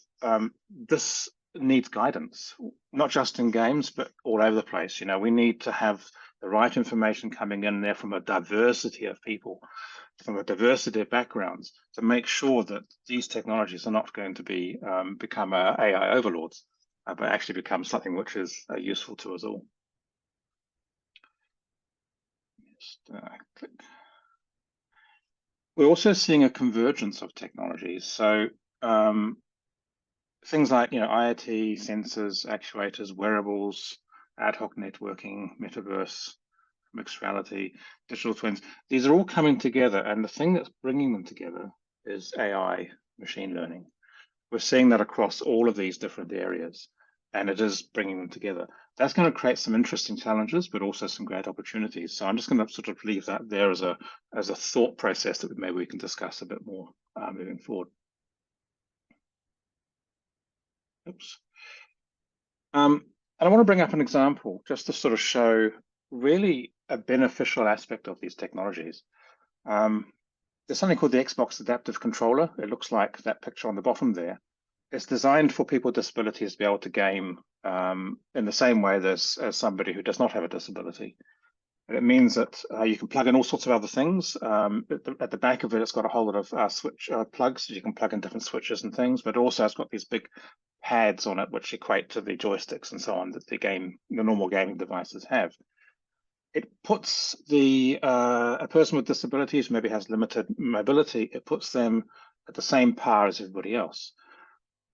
this needs guidance, not just in games, but all over the place. We need to have the right information coming in there from a diversity of people, from a diversity of backgrounds, to make sure that these technologies are not going to be become AI overlords, but actually become something which is useful to us all. Just click. We're also seeing a convergence of technologies. So things like IoT, sensors, actuators, wearables, ad hoc networking, metaverse, mixed reality, digital twins. These are all coming together, and the thing that's bringing them together is AI, machine learning. We're seeing that across all of these different areas. and it is bringing them together. That's going to create some interesting challenges, but also some great opportunities. So I'm just going to sort of leave that there as a thought process that maybe we can discuss a bit more moving forward. Oops. And I want to bring up an example just to sort of show really a beneficial aspect of these technologies. There's something called the Xbox Adaptive Controller. It looks like that picture on the bottom there. It's designed for people with disabilities to be able to game in the same way as somebody who does not have a disability. And it means that you can plug in all sorts of other things. At the back of it, it's got a whole lot of switch plugs, so you can plug in different switches and things, but also it's got these big pads on it which equate to the joysticks and so on that the normal gaming devices have. It puts a person with disabilities who maybe has limited mobility, it puts them at the same par as everybody else.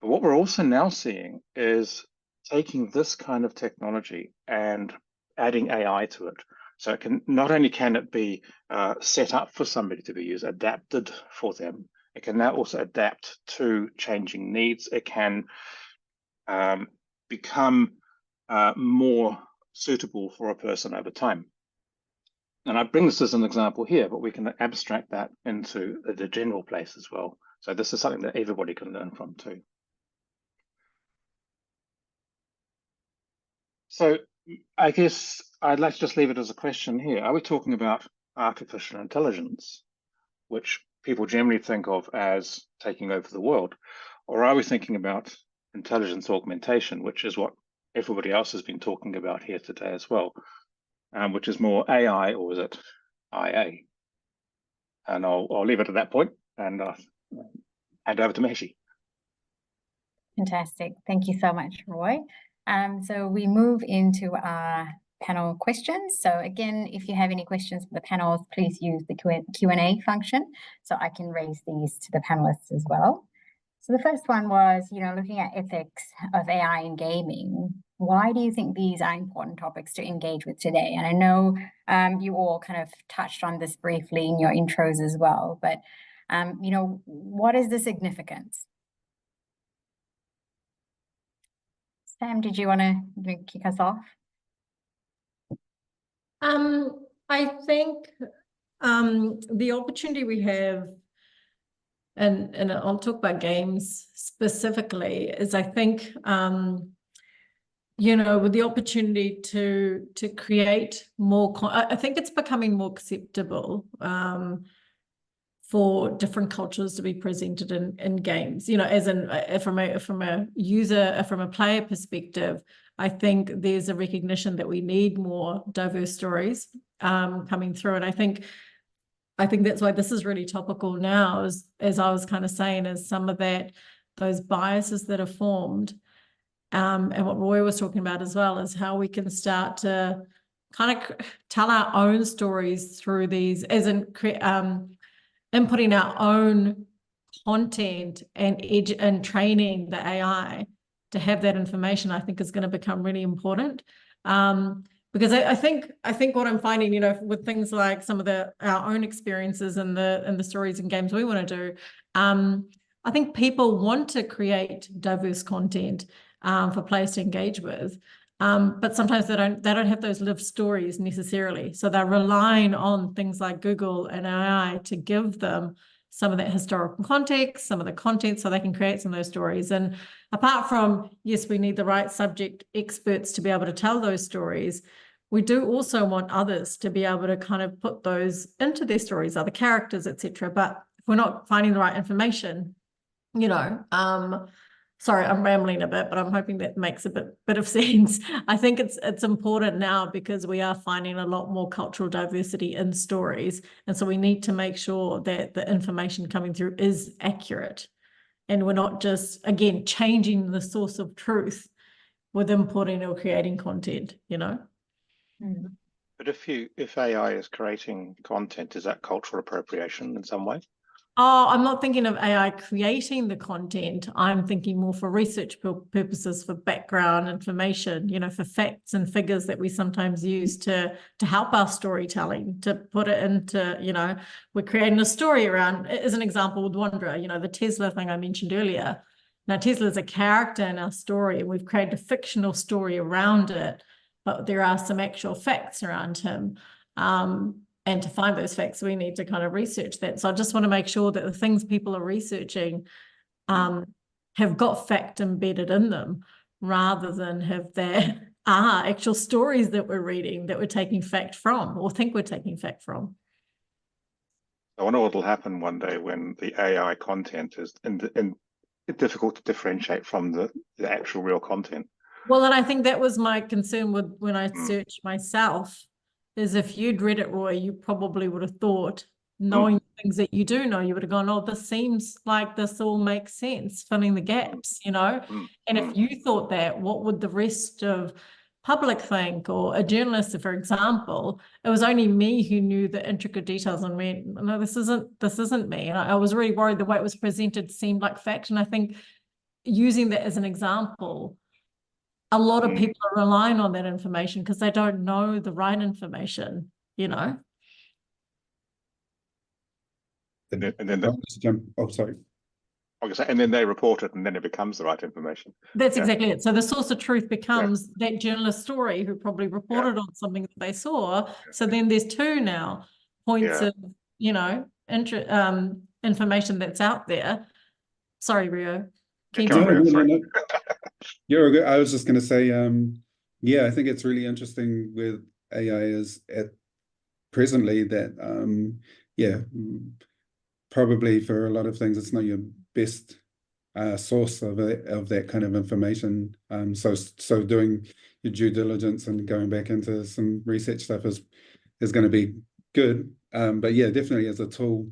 But what we're also now seeing is taking this kind of technology and adding AI to it. So it can not only can it be set up for somebody to be used, adapted for them, it can now also adapt to changing needs. It can become more suitable for a person over time. And I bring this as an example here, but we can abstract that into the general place as well. So this is something that everybody can learn from too. So I guess I'd like to just leave it as a question here. Are we talking about artificial intelligence, which people generally think of as taking over the world? Or are we thinking about intelligence augmentation, which is what everybody else has been talking about here today as well, which is more AI, or is it IA? And I'll leave it at that point and hand over to Maheshi. Fantastic. Thank you so much, Roy. So we move into our panel questions. So again, if you have any questions for the panels, please use the Q&A function so I can raise these to the panelists as well. So the first one was, looking at ethics of AI in gaming. Why do you think these are important topics to engage with today? And I know you all kind of touched on this briefly in your intros as well, but what is the significance? Sam, did you want to kick us off? I think the opportunity we have, and I'll talk about games specifically, is I think with the opportunity to create more, I think it's becoming more acceptable for different cultures to be presented in games, as in from a user, from a player perspective. I think there's a recognition that we need more diverse stories coming through, and I think that's why this is really topical now, as I was kind of saying, is some of those biases that are formed, and what Roy was talking about as well, is how we can start to kind of tell our own stories through these, as in inputting our own content and training the AI to have that information. I think is going to become really important, because I think what I'm finding, with things like some of our own experiences and the stories and games we want to do, I think people want to create diverse content for players to engage with. But sometimes they don't have those lived stories necessarily. So they're relying on things like Google and AI to give them some of that historical context, some of the content, so they can create some of those stories. And apart from, yes, we need the right subject experts to be able to tell those stories, we do also want others to be able to kind of put those into their stories, other characters, etc. But if we're not finding the right information, sorry, I'm rambling a bit, but I'm hoping that makes a bit of sense. I think it's important now because we are finding a lot more cultural diversity in stories. And so we need to make sure that the information coming through is accurate. And we're not just, again, changing the source of truth with importing or creating content, But if AI is creating content, is that cultural appropriation in some way? Oh, I'm not thinking of AI creating the content. I'm thinking more for research purposes, for background information, for facts and figures that we sometimes use to help our storytelling, to put it into, we're creating a story around, as an example with Wanderer, the Tesla thing I mentioned earlier. Now, Tesla's a character in our story, and we've created a fictional story around it, but there are some actual facts around him. And to find those facts, we need to kind of research that. So I just want to make sure that the things people are researching have got fact embedded in them, rather than have there are actual stories that we're reading that we're taking fact from, or think we're taking fact from. I wonder what will happen one day when the AI content is difficult to differentiate from the actual real content. Well, and I think that was my concern with when I searched myself, is if you'd read it, Roy, you probably would have thought, knowing things that you do know, you would have gone, oh, this seems like this all makes sense, filling the gaps, you know? And if you thought that, what would the rest of public think, or a journalist, for example? It was only me who knew the intricate details and went, no, this isn't me. And I was really worried the way it was presented seemed like fact. And I think using that as an example, a lot of people are relying on that information because they don't know the right information, you know? And then oh, sorry. And then they report it, and then it becomes the right information. That's exactly it. So the source of truth becomes that journalist story who probably reported on something that they saw. So then there's two now points of, you know, information that's out there. Sorry, Rio. No. You're good. I was just going to say, yeah, I think it's really interesting with AI is at presently that, yeah, probably for a lot of things, it's not your best source of that kind of information. So doing your due diligence and going back into some research stuff is going to be good. But yeah, definitely as a tool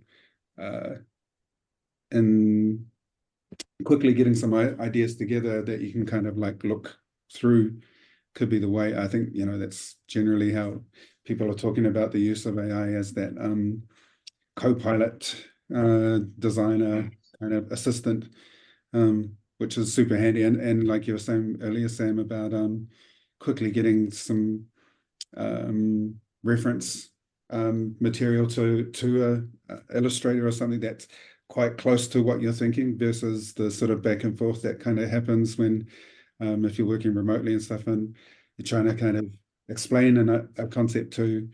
in quickly getting some ideas together that you can kind of like look through could be the way. I think, you know, that's generally how people are talking about the use of AI as that co-pilot, designer kind of assistant, which is super handy. And like you were saying earlier, Sam, about quickly getting some reference material to a illustrator or something that's quite close to what you're thinking, versus the sort of back and forth that kind of happens when if you're working remotely and stuff, and you're trying to kind of explain a concept to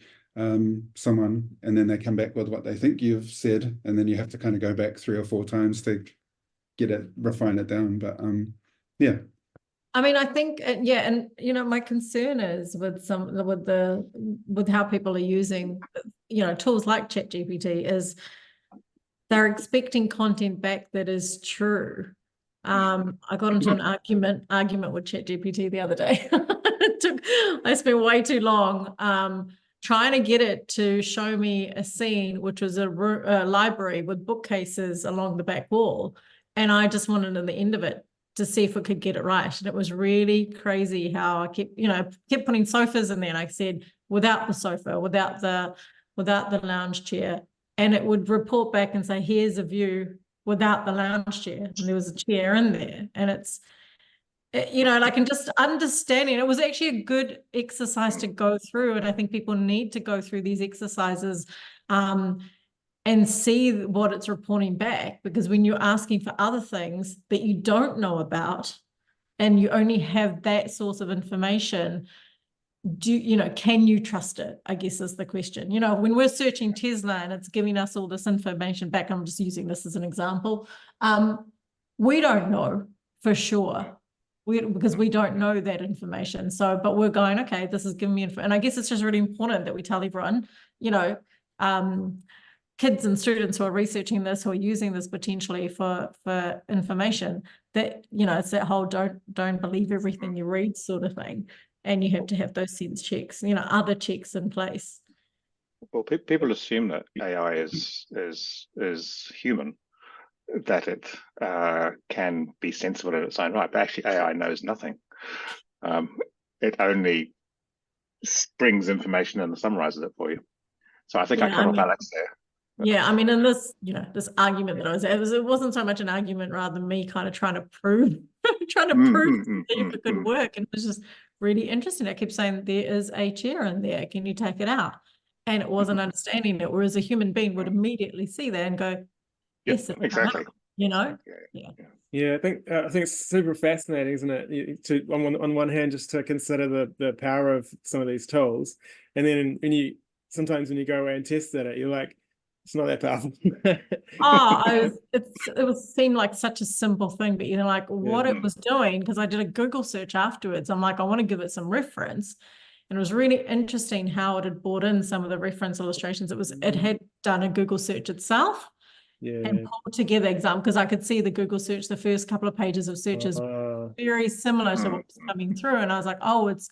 someone, and then they come back with what they think you've said, and then you have to kind of go back 3 or 4 times to refine it down. But yeah. I mean, I think, yeah, and you know, my concern is with how people are using, you know, tools like ChatGPT, is they're expecting content back that is true. I got into an argument with ChatGPT the other day. I spent way too long trying to get it to show me a scene, which was a library with bookcases along the back wall. And I just wanted at the end of it to see if it could get it right. And it was really crazy how I kept putting sofas in there. And I said, without the sofa, without the lounge chair. And it would report back and say, here's a view without the lounge chair. And there was a chair in there. And it's, you know, like, and just understanding, it was actually a good exercise to go through. And I think people need to go through these exercises and see what it's reporting back, because when you're asking for other things that you don't know about and you only have that source of information, can you trust it, I guess is the question. You know, when we're searching Tesla and it's giving us all this information back, I'm just using this as an example, we don't know for sure, because we don't know that information. So, but we're going, okay, this is giving me info. And I guess it's just really important that we tell everyone, you know, kids and students who are researching this, who are using this potentially for information, that, you know, it's that whole don't believe everything you read sort of thing. And you have to have those sense checks, you know, other checks in place. Well, people assume that AI is human, that it can be sensible in its own right, but actually AI knows nothing. It only brings information and summarizes it for you. So I think I come off Alex there. Yeah, I mean, in this, you know, this argument that I was at, it wasn't so much an argument, rather than me kind of trying to prove if it could work. And it was just really interesting. I kept saying, there is a chair in there, can you take it out? And it wasn't understanding it, whereas a human being would immediately see that and go, yes, exactly. you know? Yeah. Yeah, I think it's super fascinating, isn't it? On one hand, just to consider the power of some of these tools, and then sometimes when you go away and test it, you're like, it's not that powerful. It seemed like such a simple thing, but like what it was doing, because I did a Google search afterwards. I'm like, I want to give it some reference. And it was really interesting how it had brought in some of the reference illustrations. It had done a Google search itself. Yeah. And pulled together example, because I could see the Google search, the first couple of pages of searches very similar to what's coming through. And I was like, oh, it's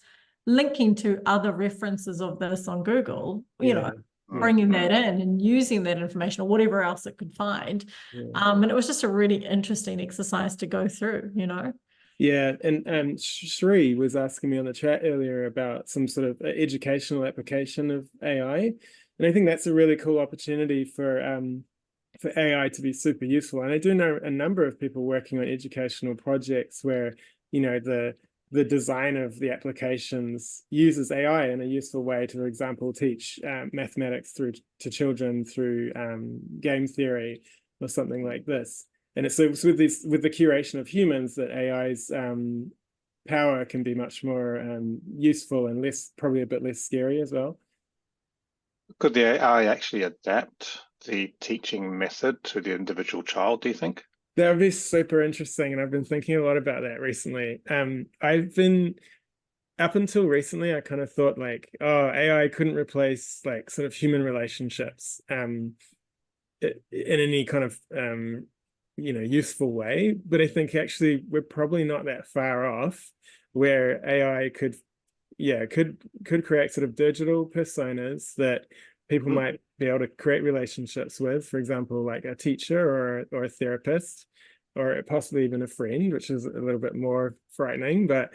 linking to other references of this on Google, you know, bringing that in and using that information or whatever else it could find. And it was just a really interesting exercise to go through, you know. Yeah, and Shri was asking me on the chat earlier about some sort of educational application of AI. And I think that's a really cool opportunity for AI to be super useful. And I do know a number of people working on educational projects where, you know, the design of the applications uses AI in a useful way to, for example, teach mathematics to children through game theory or something like this. And it's with the curation of humans that AI's power can be much more useful and probably a bit less scary as well. Could the AI actually adapt the teaching method to the individual child, do you think? That would be super interesting, and I've been thinking a lot about that recently. I've been, up until recently, I kind of thought like, oh, AI couldn't replace like sort of human relationships in any kind of you know, useful way. But I think actually we're probably not that far off where AI could create sort of digital personas that people might be able to create relationships with, for example, like a teacher or a therapist, or possibly even a friend, which is a little bit more frightening. But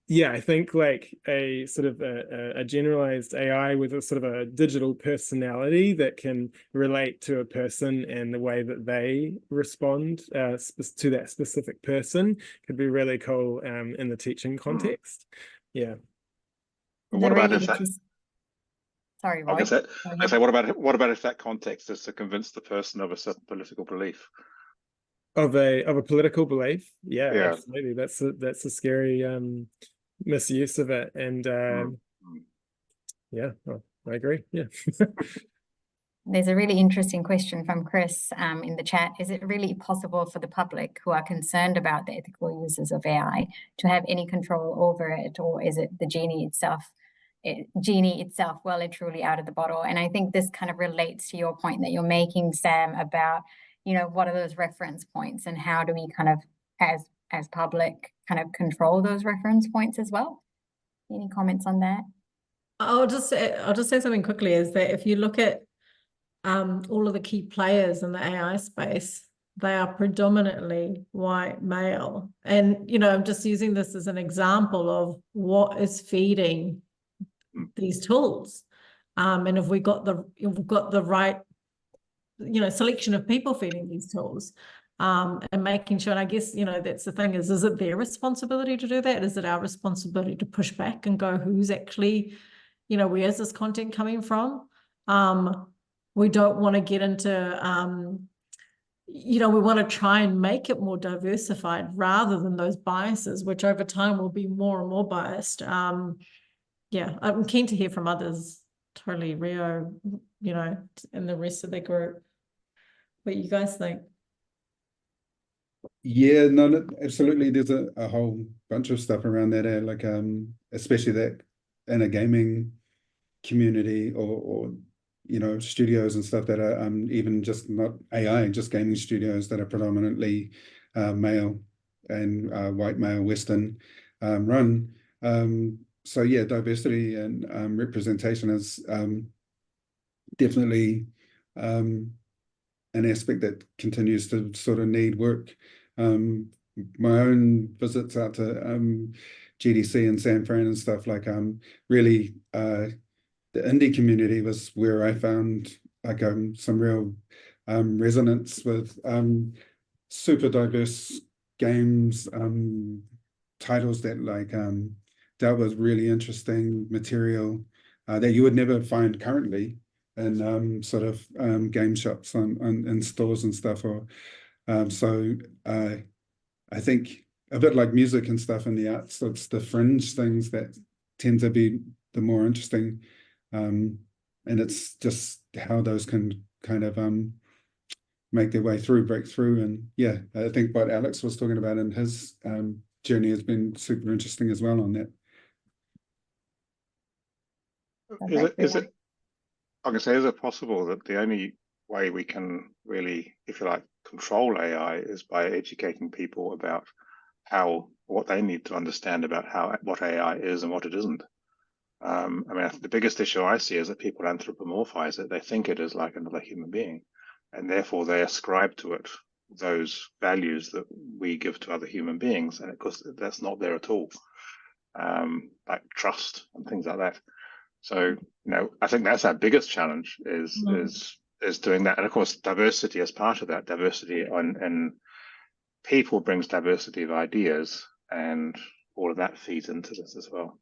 yeah, I think like a sort of a generalized AI with a sort of a digital personality that can relate to a person and the way that they respond to that specific person could be really cool in the teaching context. Yeah. What about if that? Sorry, Roy. I say, what about if that context is to convince the person of a certain political belief? Of a political belief, yeah, absolutely. That's a scary misuse of it, and yeah, I agree. Yeah. There's a really interesting question from Chris in the chat. Is it really possible for the public who are concerned about the ethical uses of AI to have any control over it, or is it the genie itself well and truly out of the bottle? And I think this kind of relates to your point that you're making, Sam, about, you know, what are those reference points and how do we kind of, as public, kind of control those reference points as well? Any comments on that? I'll just say something quickly, is that if you look at all of the key players in the AI space, they are predominantly white male. And, you know, I'm just using this as an example of what is feeding these tools. And if we've got the right, you know, selection of people feeding these tools, and making sure, and I guess, you know, that's the thing, is it their responsibility to do that? Is it our responsibility to push back and go, who's actually, you know, where's this content coming from? We don't want to get into, you know, we want to try and make it more diversified rather than those biases, which over time will be more and more biased. Yeah, I'm keen to hear from others, totally, Rio, you know, and the rest of the group, what you guys think. Yeah, no, absolutely. There's a whole bunch of stuff around that, like especially that in a gaming community or you know, studios and stuff that are even just not AI, just gaming studios that are predominantly male and white male Western run. So yeah, diversity and representation is definitely an aspect that continues to sort of need work. My own visits out to GDC and San Fran and stuff, like really the indie community was where I found like some real resonance with super diverse games, titles that like dealt with really interesting material that you would never find currently in sort of game shops in stores and stuff, or So I think a bit like music and stuff in the arts, it's the fringe things that tend to be the more interesting. And it's just how those can kind of make their way through, break through. And yeah, I think what Alex was talking about in his journey has been super interesting as well on that. Is it, I can say, is it possible that the only way we can really, if you like, control AI is by educating people about what they need to understand about what AI is and what it isn't? I mean, the biggest issue I see is that people anthropomorphize it. They think it is like another human being, and therefore they ascribe to it those values that we give to other human beings. And of course, that's not there at all, like trust and things like that. So, I think that's our biggest challenge is doing that. And of course, diversity as part of that. Diversity and people brings diversity of ideas, and all of that feeds into this as well.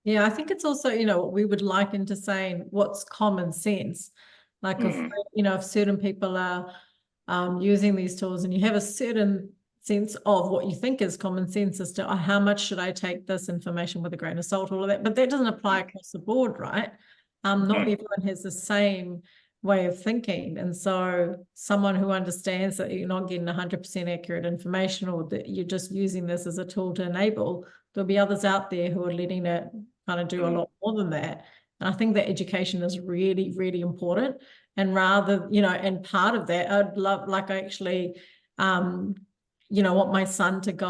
Yeah, I think it's also, what we would liken to saying what's common sense. Like if certain people are using these tools and you have a certain sense of what you think is common sense as to how much should I take this information with a grain of salt, all of that, but that doesn't apply across the board, right? Not everyone has the same way of thinking. And so someone who understands that you're not getting 100% accurate information, or that you're just using this as a tool to enable, there'll be others out there who are letting it kind of do a lot more than that. And I think that education is really, really important. And rather, and part of that, I'd love, like, I actually, want my son to go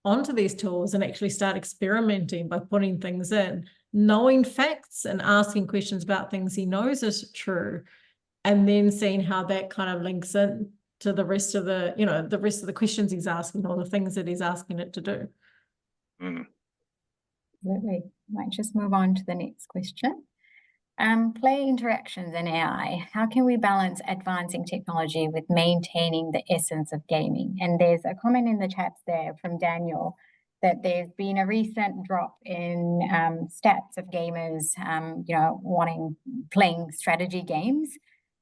onto these tools and actually start experimenting by putting things in, knowing facts and asking questions about things he knows is true, and then seeing how that kind of links in to the rest of the questions he's asking, or the things that he's asking it to do. Absolutely. Might just move on to the next question. Play interactions in AI. How can we balance advancing technology with maintaining the essence of gaming? And there's a comment in the chats there from Daniel that there's been a recent drop in stats of gamers, playing strategy games.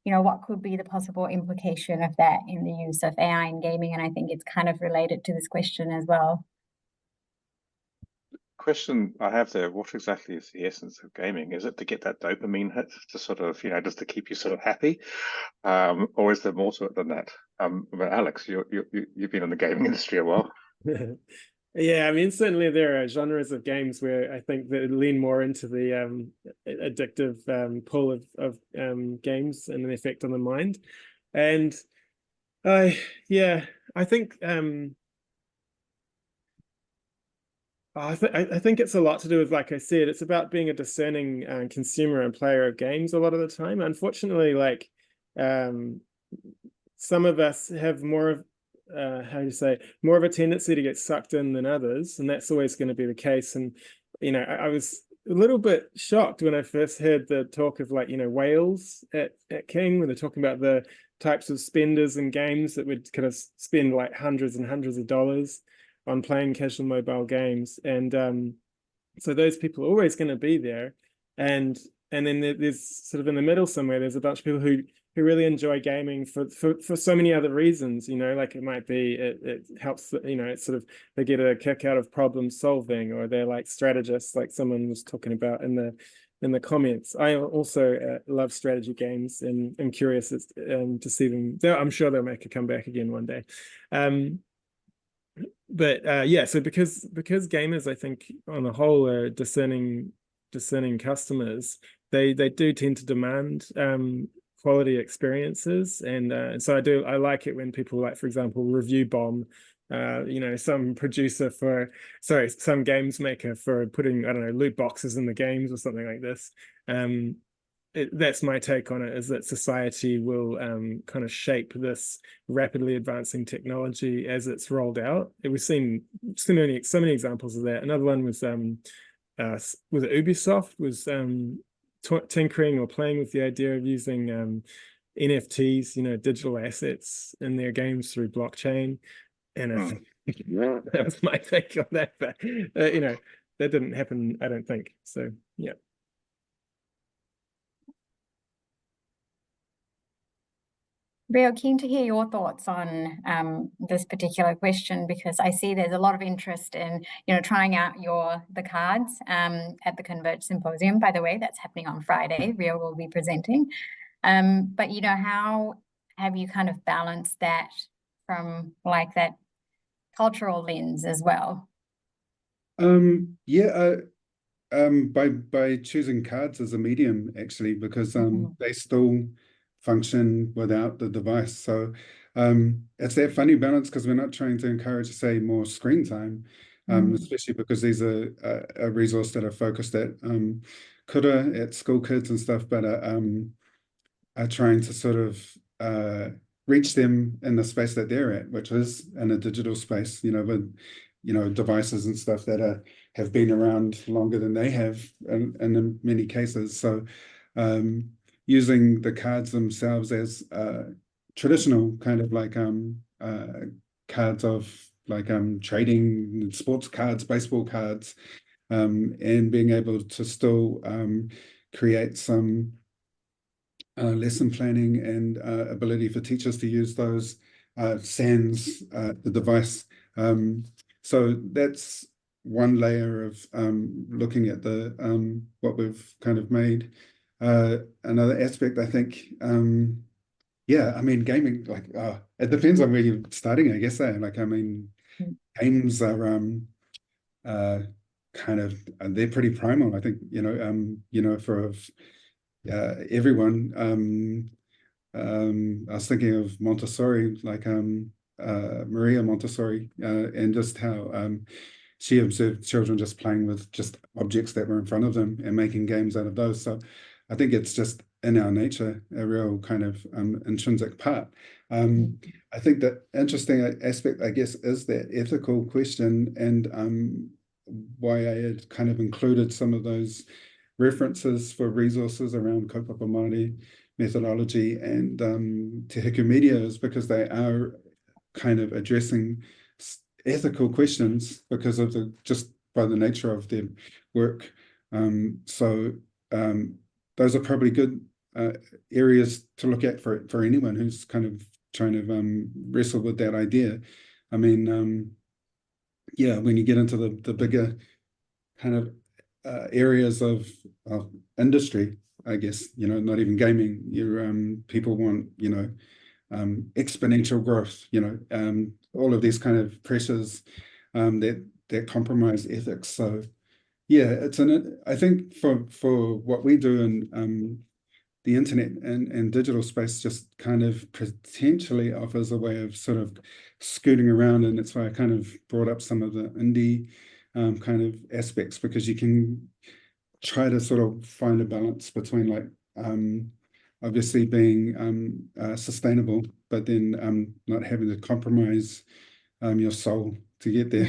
What could be the possible implication of that in the use of AI in gaming? And I think it's kind of related to this question as well. Question I have there, what exactly is the essence of gaming? Is it to get that dopamine hit to sort of, just to keep you sort of happy? Or is there more to it than that? But Alex, you've been in the gaming industry a while. Yeah, I mean, certainly there are genres of games where I think that lean more into the addictive pull of games and the effect on the mind. And I think I think it's a lot to do with, like I said, it's about being a discerning consumer and player of games a lot of the time. Unfortunately, like some of us have more of more of a tendency to get sucked in than others, and that's always going to be the case. And I was a little bit shocked when I first heard the talk of whales at King, when they're talking about the types of spenders in games that would kind of spend like hundreds and hundreds of dollars on playing casual mobile games. And so those people are always going to be there. And then there's sort of in the middle somewhere, there's a bunch of people who really enjoy gaming for so many other reasons, like it might be it helps, it's sort of, they get a kick out of problem solving, or they're like strategists, like someone was talking about in the comments. I also love strategy games, and I'm curious to see them. I'm sure they'll make a comeback again one day. But yeah, so because gamers, I think on the whole, are discerning customers, they do tend to demand quality experiences, and so I like it when people, like, for example, review bomb some games maker for putting, I don't know, loot boxes in the games or something like this. That's my take on it, is that society will kind of shape this rapidly advancing technology as it's rolled out. We've seen so many examples of that. Another one was Ubisoft was tinkering or playing with the idea of using NFTs, digital assets, in their games through blockchain. And I think that was my take on that. But that didn't happen, I don't think. So yeah. Rio, keen to hear your thoughts on this particular question, because I see there's a lot of interest in, trying out the cards at the Converge Symposium. By the way, that's happening on Friday. Rio will be presenting. But how have you kind of balanced that from like that cultural lens as well? By choosing cards as a medium, actually, because they still function without the device. So it's that funny balance, because we're not trying to encourage, say, more screen time, especially because these are a resource that are focused at kura, at school kids and stuff, but are trying to sort of reach them in the space that they're at, which is in a digital space, with devices and stuff that have been around longer than they have in many cases. So using the cards themselves as traditional kind of like cards of like trading, sports cards, baseball cards, and being able to still create some lesson planning and ability for teachers to use those sans the device. So that's one layer of looking at the what we've kind of made. Another aspect, I think, gaming, like it depends on where you're starting, I guess. Games are kind of they're pretty primal, I think. For everyone. I was thinking of Montessori, like Maria Montessori, and just how she observed children just playing with just objects that were in front of them and making games out of those. So I think it's just in our nature, a real kind of intrinsic part. I think the interesting aspect, I guess, is that ethical question, and why I had kind of included some of those references for resources around kaupapa Māori methodology and Te Hiku Media, is because they are kind of addressing ethical questions because of just by the nature of their work. So those are probably good areas to look at for anyone who's kind of trying to wrestle with that idea. I mean, when you get into the bigger kind of areas of industry, I guess, not even gaming, people want, exponential growth, all of these kind of pressures that compromise ethics. So yeah, I think for what we do in the internet and digital space, just kind of potentially offers a way of sort of scooting around, and that's why I kind of brought up some of the indie kind of aspects, because you can try to sort of find a balance between like obviously being sustainable, but then not having to compromise your soul to get there.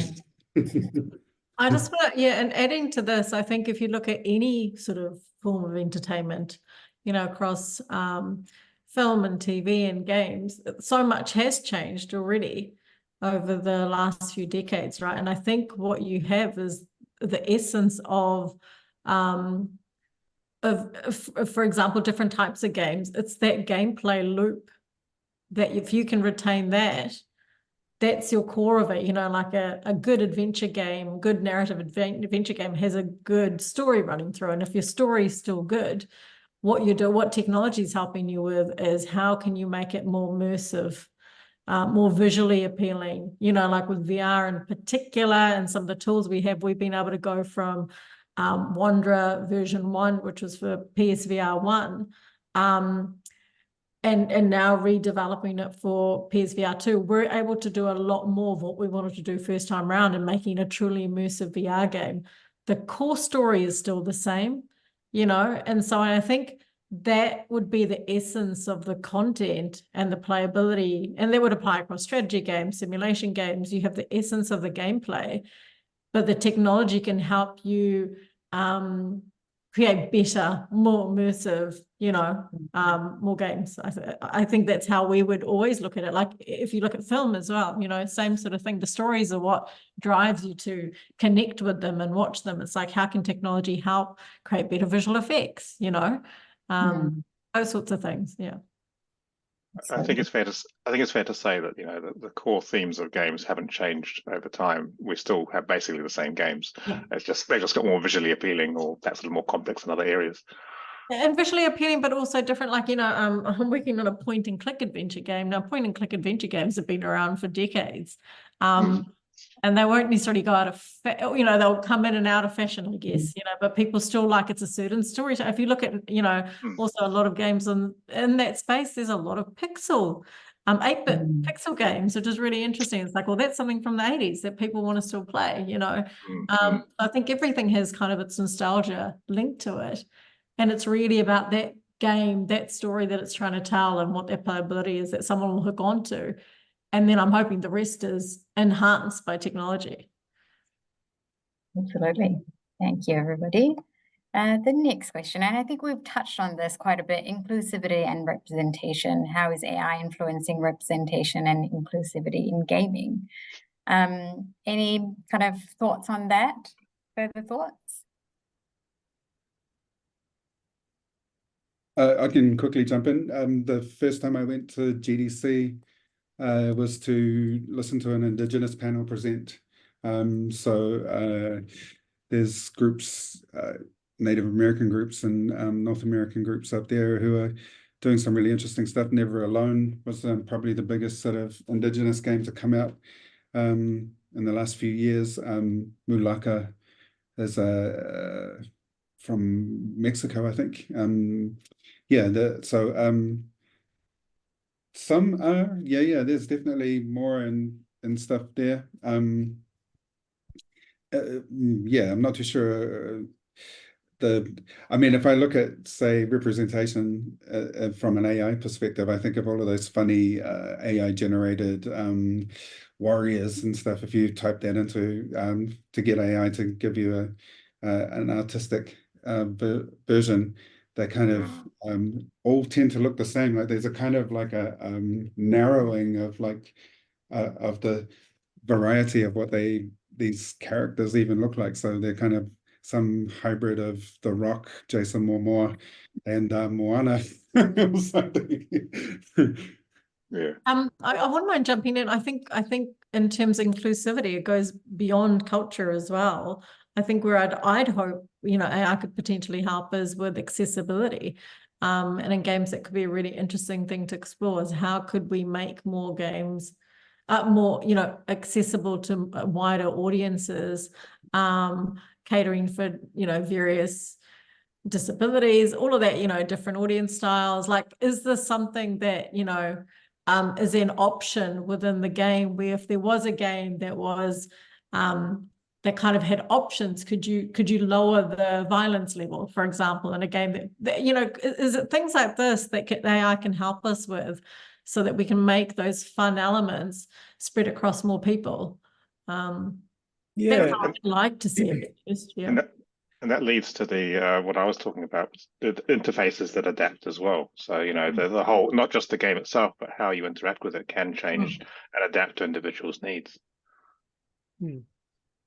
I just want to, and adding to this, I think if you look at any sort of form of entertainment, across film and TV and games, so much has changed already over the last few decades, right? And I think what you have is the essence of for example, different types of games. It's that gameplay loop that if you can retain that, that's your core of it. Like a good adventure game, good narrative adventure game has a good story running through. And if your story is still good, what technology is helping you with is how can you make it more immersive, more visually appealing, like with VR in particular, and some of the tools we've been able to go from Wanderer version 1, which was for PSVR 1, and now redeveloping it for PSVR 2, we're able to do a lot more of what we wanted to do first time around and making a truly immersive VR game. The core story is still the same, and so I think that would be the essence of the content and the playability, and that would apply across strategy games, simulation games. You have the essence of the gameplay, but the technology can help you create better, more immersive, more games. I think that's how we would always look at it. Like if you look at film as well, same sort of thing. The stories are what drives you to connect with them and watch them. It's like, how can technology help create better visual effects, those sorts of things. Yeah. I think it's fair to say that the core themes of games haven't changed over time. We still have basically the same games. Yeah. They've just got more visually appealing, or perhaps a little more complex in other areas. And visually appealing, but also different. Like, I'm working on a point and click adventure game. Now, point and click adventure games have been around for decades. And they won't necessarily go out of, they'll come in and out of fashion, I guess, but people still like it's a certain story. So if you look at, also a lot of games in that space, there's a lot of 8-bit pixel games, which is really interesting. It's like, well, that's something from the 80s that people want to still play, I think everything has kind of its nostalgia linked to it. And it's really about that game, that story that it's trying to tell, and what their playability is that someone will hook onto. And then I'm hoping the rest is enhanced by technology. Absolutely. Thank you, everybody. The next question, and I think we've touched on this quite a bit, inclusivity and representation. How is AI influencing representation and inclusivity in gaming? Any kind of thoughts on that? Further thoughts? I can quickly jump in. The first time I went to GDC was to listen to an Indigenous panel present. So there's groups, Native American groups and North American groups up there who are doing some really interesting stuff. Never Alone was probably the biggest sort of Indigenous game to come out in the last few years. Mulaka is from Mexico, I think. Some are, there's definitely more in stuff there. I'm not too sure. If I look at, say, representation from an AI perspective, I think of all of those funny AI generated warriors and stuff. If you type that into to get AI to give you an artistic version, they kind of all tend to look the same. Like there's a kind of like a narrowing of of the variety of what these characters even look like. So they're kind of some hybrid of The Rock, Jason Momoa, and Moana or something. Yeah. I wouldn't mind jumping in. I think in terms of inclusivity, it goes beyond culture as well. I think where I'd hope, AI could potentially help is with accessibility. And in games, that could be a really interesting thing to explore, is how could we make more games more, accessible to wider audiences, catering for, various disabilities, all of that, different audience styles. Like, is this something that, is an option within the game, where if there was a game that was that kind of had options, could you lower the violence level, for example, in a game that is it things like this that AI can help us with, so that we can make those fun elements spread across more people? That's how I'd like to see it. And that leads to the what I was talking about, the interfaces that adapt as well. So the whole, not just the game itself, but how you interact with it can change and adapt to individuals' needs.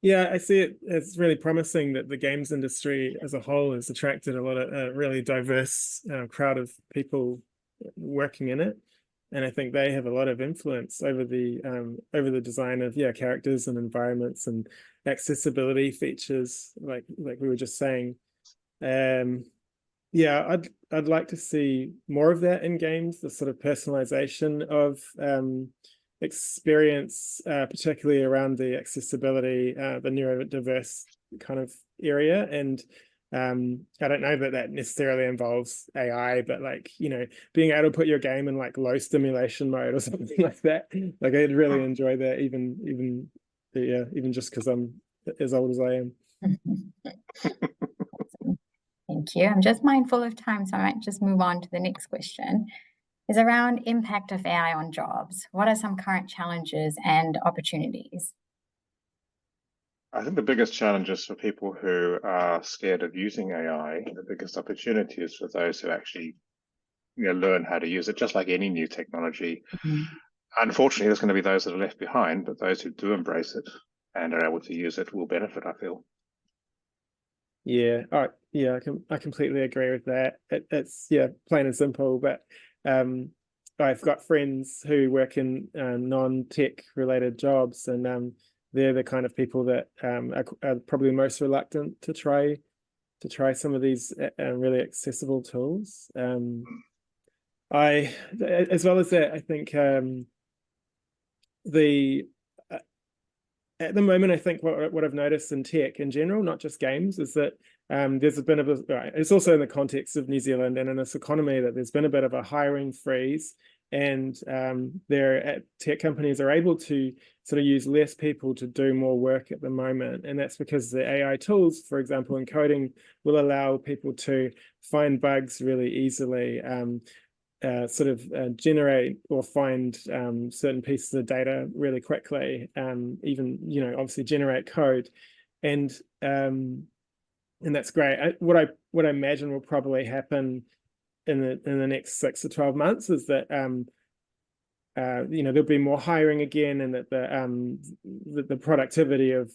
Yeah, I see it. It's really promising that the games industry as a whole has attracted a lot of a really diverse crowd of people working in it, and I think they have a lot of influence over the design of characters and environments and accessibility features, like we were just saying. I'd like to see more of that in games, the sort of personalization of experience, particularly around the accessibility, the neurodiverse kind of area. And I don't know that necessarily involves AI, but being able to put your game in low stimulation mode or something like that. I'd really enjoy that, even just because I'm as old as I am. Thank you. I'm just mindful of time, so I might just move on to the next question. Is around impact of AI on jobs. What are some current challenges and opportunities? I think the biggest challenges for people who are scared of using AI, the biggest opportunity is for those who actually learn how to use it, just like any new technology. Unfortunately, there's going to be those that are left behind, but those who do embrace it and are able to use it will benefit, I feel. Yeah, I completely agree with that. It's plain and simple, but I've got friends who work in non-tech related jobs, and they're the kind of people that are probably most reluctant to try some of these really accessible tools. As well as that, I think at the moment, I think what I've noticed in tech in general, not just games, is that there's a bit of it's also in the context of New Zealand and in this economy that there's been a bit of a hiring freeze, and tech companies are able to sort of use less people to do more work at the moment. And that's because the AI tools, for example, in coding, will allow people to find bugs really easily, generate or find certain pieces of data really quickly, even, obviously generate code, and that's great. What I imagine will probably happen in the next 6 to 12 months is that there'll be more hiring again, and that the productivity of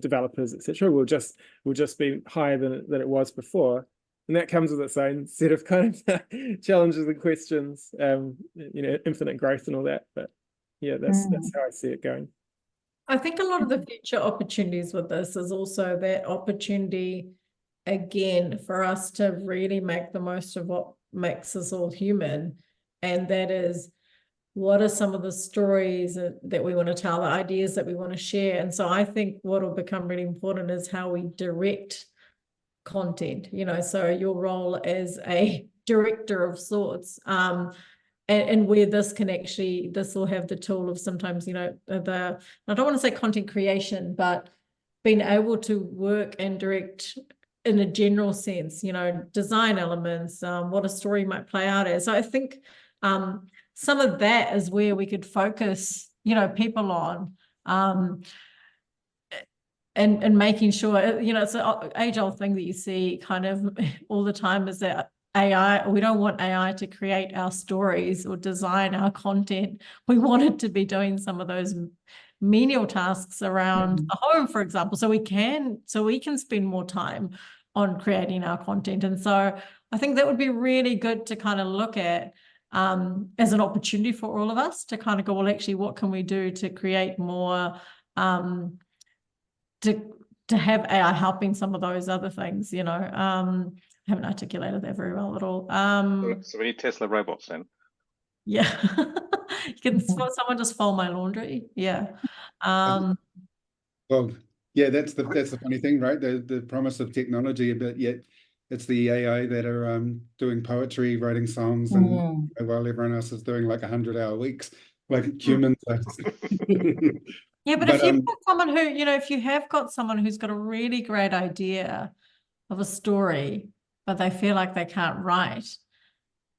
developers, etc., will just be higher than it was before. And that comes with its own set of kind of challenges and questions, infinite growth and all that. But yeah, that's how I see it going. I think a lot of the future opportunities with this is also that opportunity, again, for us to really make the most of what makes us all human. And that is, what are some of the stories that we want to tell, the ideas that we want to share? And so I think what will become really important is how we direct content, so your role as a director of sorts, and where this will have the tool of sometimes, I don't want to say content creation, but being able to work and direct in a general sense, design elements, what a story might play out as. So I think some of that is where we could focus, people on, and making sure, it's an age-old thing that you see kind of all the time, is that we don't want AI to create our stories or design our content. We want it to be doing some of those menial tasks around the home, for example, so we can spend more time on creating our content. And so I think that would be really good to kind of look at as an opportunity for all of us to kind of go, well, actually, what can we do to create more, to have AI helping some of those other things, I haven't articulated that very well at all. So we need Tesla robots then. Yeah. Someone just fold my laundry. Yeah. Well, yeah, that's the funny thing, right? The promise of technology, but yet it's the AI that are doing poetry, writing songs, and while everyone else is doing like 100-hour weeks, like humans are. Yeah, but if you've got someone who, if you have got someone who's got a really great idea of a story, but they feel like they can't write,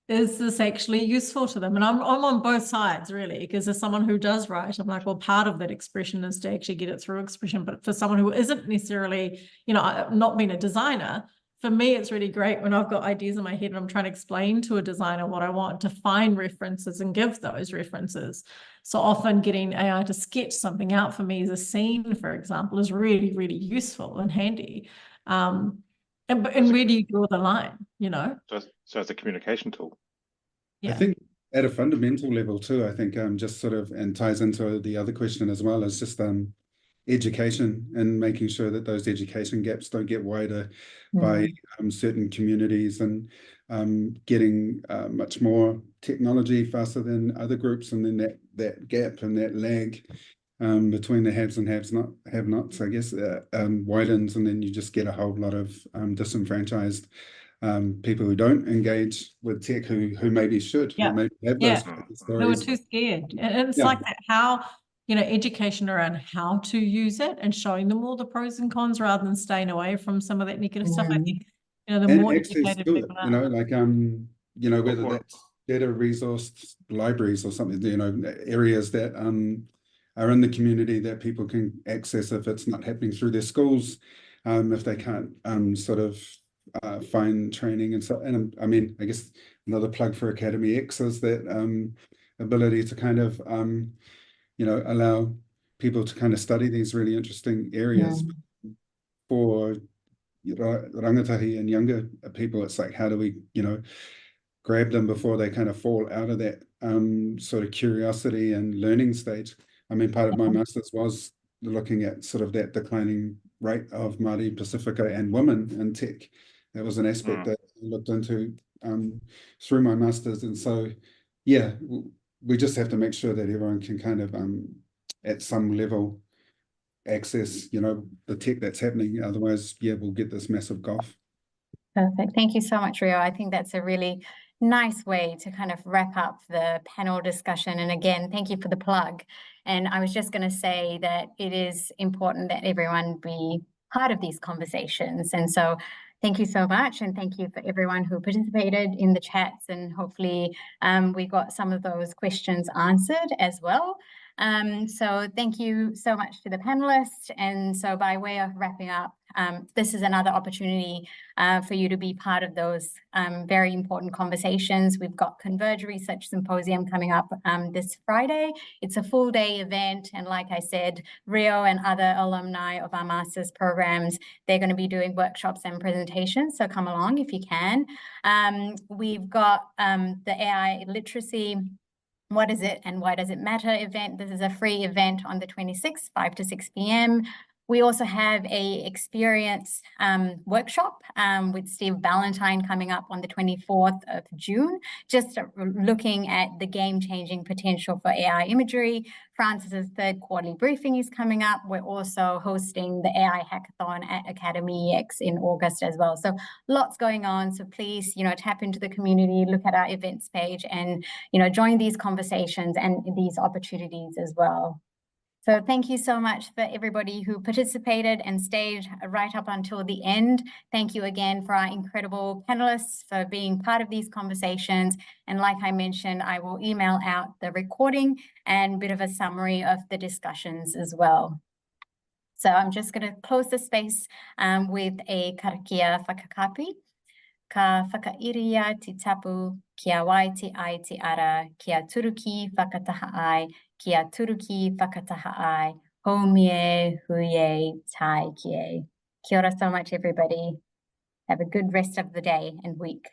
is this actually useful to them? And I'm on both sides, really, because as someone who does write, I'm like, well, part of that expression is to actually get it through expression. But for someone who isn't necessarily, not being a designer, for me, it's really great when I've got ideas in my head and I'm trying to explain to a designer what I want, to find references and give those references. So often getting AI to sketch something out for me as a scene, for example, is really, really useful and handy. And where do you draw the line, So it's a communication tool. Yeah. I think at a fundamental level too, I think just sort of, and ties into the other question as well, is just education, and making sure that those education gaps don't get wider by certain communities, and getting much more technology faster than other groups, and then that gap and that lag between the haves and have-nots, I guess, widens, and then you just get a whole lot of disenfranchised people who don't engage with tech, who maybe should, who maybe have those stories. They were too scared. And it's like that, how, education around how to use it and showing them all the pros and cons rather than staying away from some of that negative stuff. I think, the more educated people are. Whether that's better resourced libraries or something, areas that are in the community that people can access if it's not happening through their schools, if they can't sort of find training and so. And I mean, I guess another plug for Academy X is that ability to kind of allow people to kind of study these really interesting areas. For rangatahi and younger people, it's like, how do we grab them before they kind of fall out of that sort of curiosity and learning stage. I mean, part of my master's was looking at sort of that declining rate of Māori, Pacifica and women in tech. That was an aspect that I looked into through my master's. And so, yeah, we just have to make sure that everyone can kind of, at some level, access, you know, the tech that's happening. Otherwise, yeah, we'll get this massive gulf. Perfect. Thank you so much, Rio. I think that's a really nice way to kind of wrap up the panel discussion. And again, thank you for the plug. And I was just going to say that it is important that everyone be part of these conversations. And so thank you so much. And thank you for everyone who participated in the chats. And hopefully we got some of those questions answered as well. So thank you so much to the panelists. And so by way of wrapping up, this is another opportunity for you to be part of those very important conversations. We've got Converge Research Symposium coming up this Friday. It's a full day event. And like I said, Rio and other alumni of our master's programs, they're going to be doing workshops and presentations. So come along if you can. We've got the AI literacy What is it and why does it matter event. This is a free event on the 26th, 5 to 6 p.m. We also have a experience workshop with Steve Valentine coming up on the 24th of June, just looking at the game-changing potential for AI imagery. Francis's third quarterly briefing is coming up. We're also hosting the AI hackathon at Academy EX in August as well. So lots going on. So please, tap into the community, look at our events page and, join these conversations and these opportunities as well. So thank you so much for everybody who participated and stayed right up until the end. Thank you again for our incredible panelists for being part of these conversations. And like I mentioned, I will email out the recording and a bit of a summary of the discussions as well. So I'm just going to close the space with a karakia whakakapi. Ka whakairia te tapu, kia wai te ai te ara, kia turuki whakataha ai, kia turuki whakataha ai, homie huie tai kie. Kia ora so much, everybody. Have a good rest of the day and week.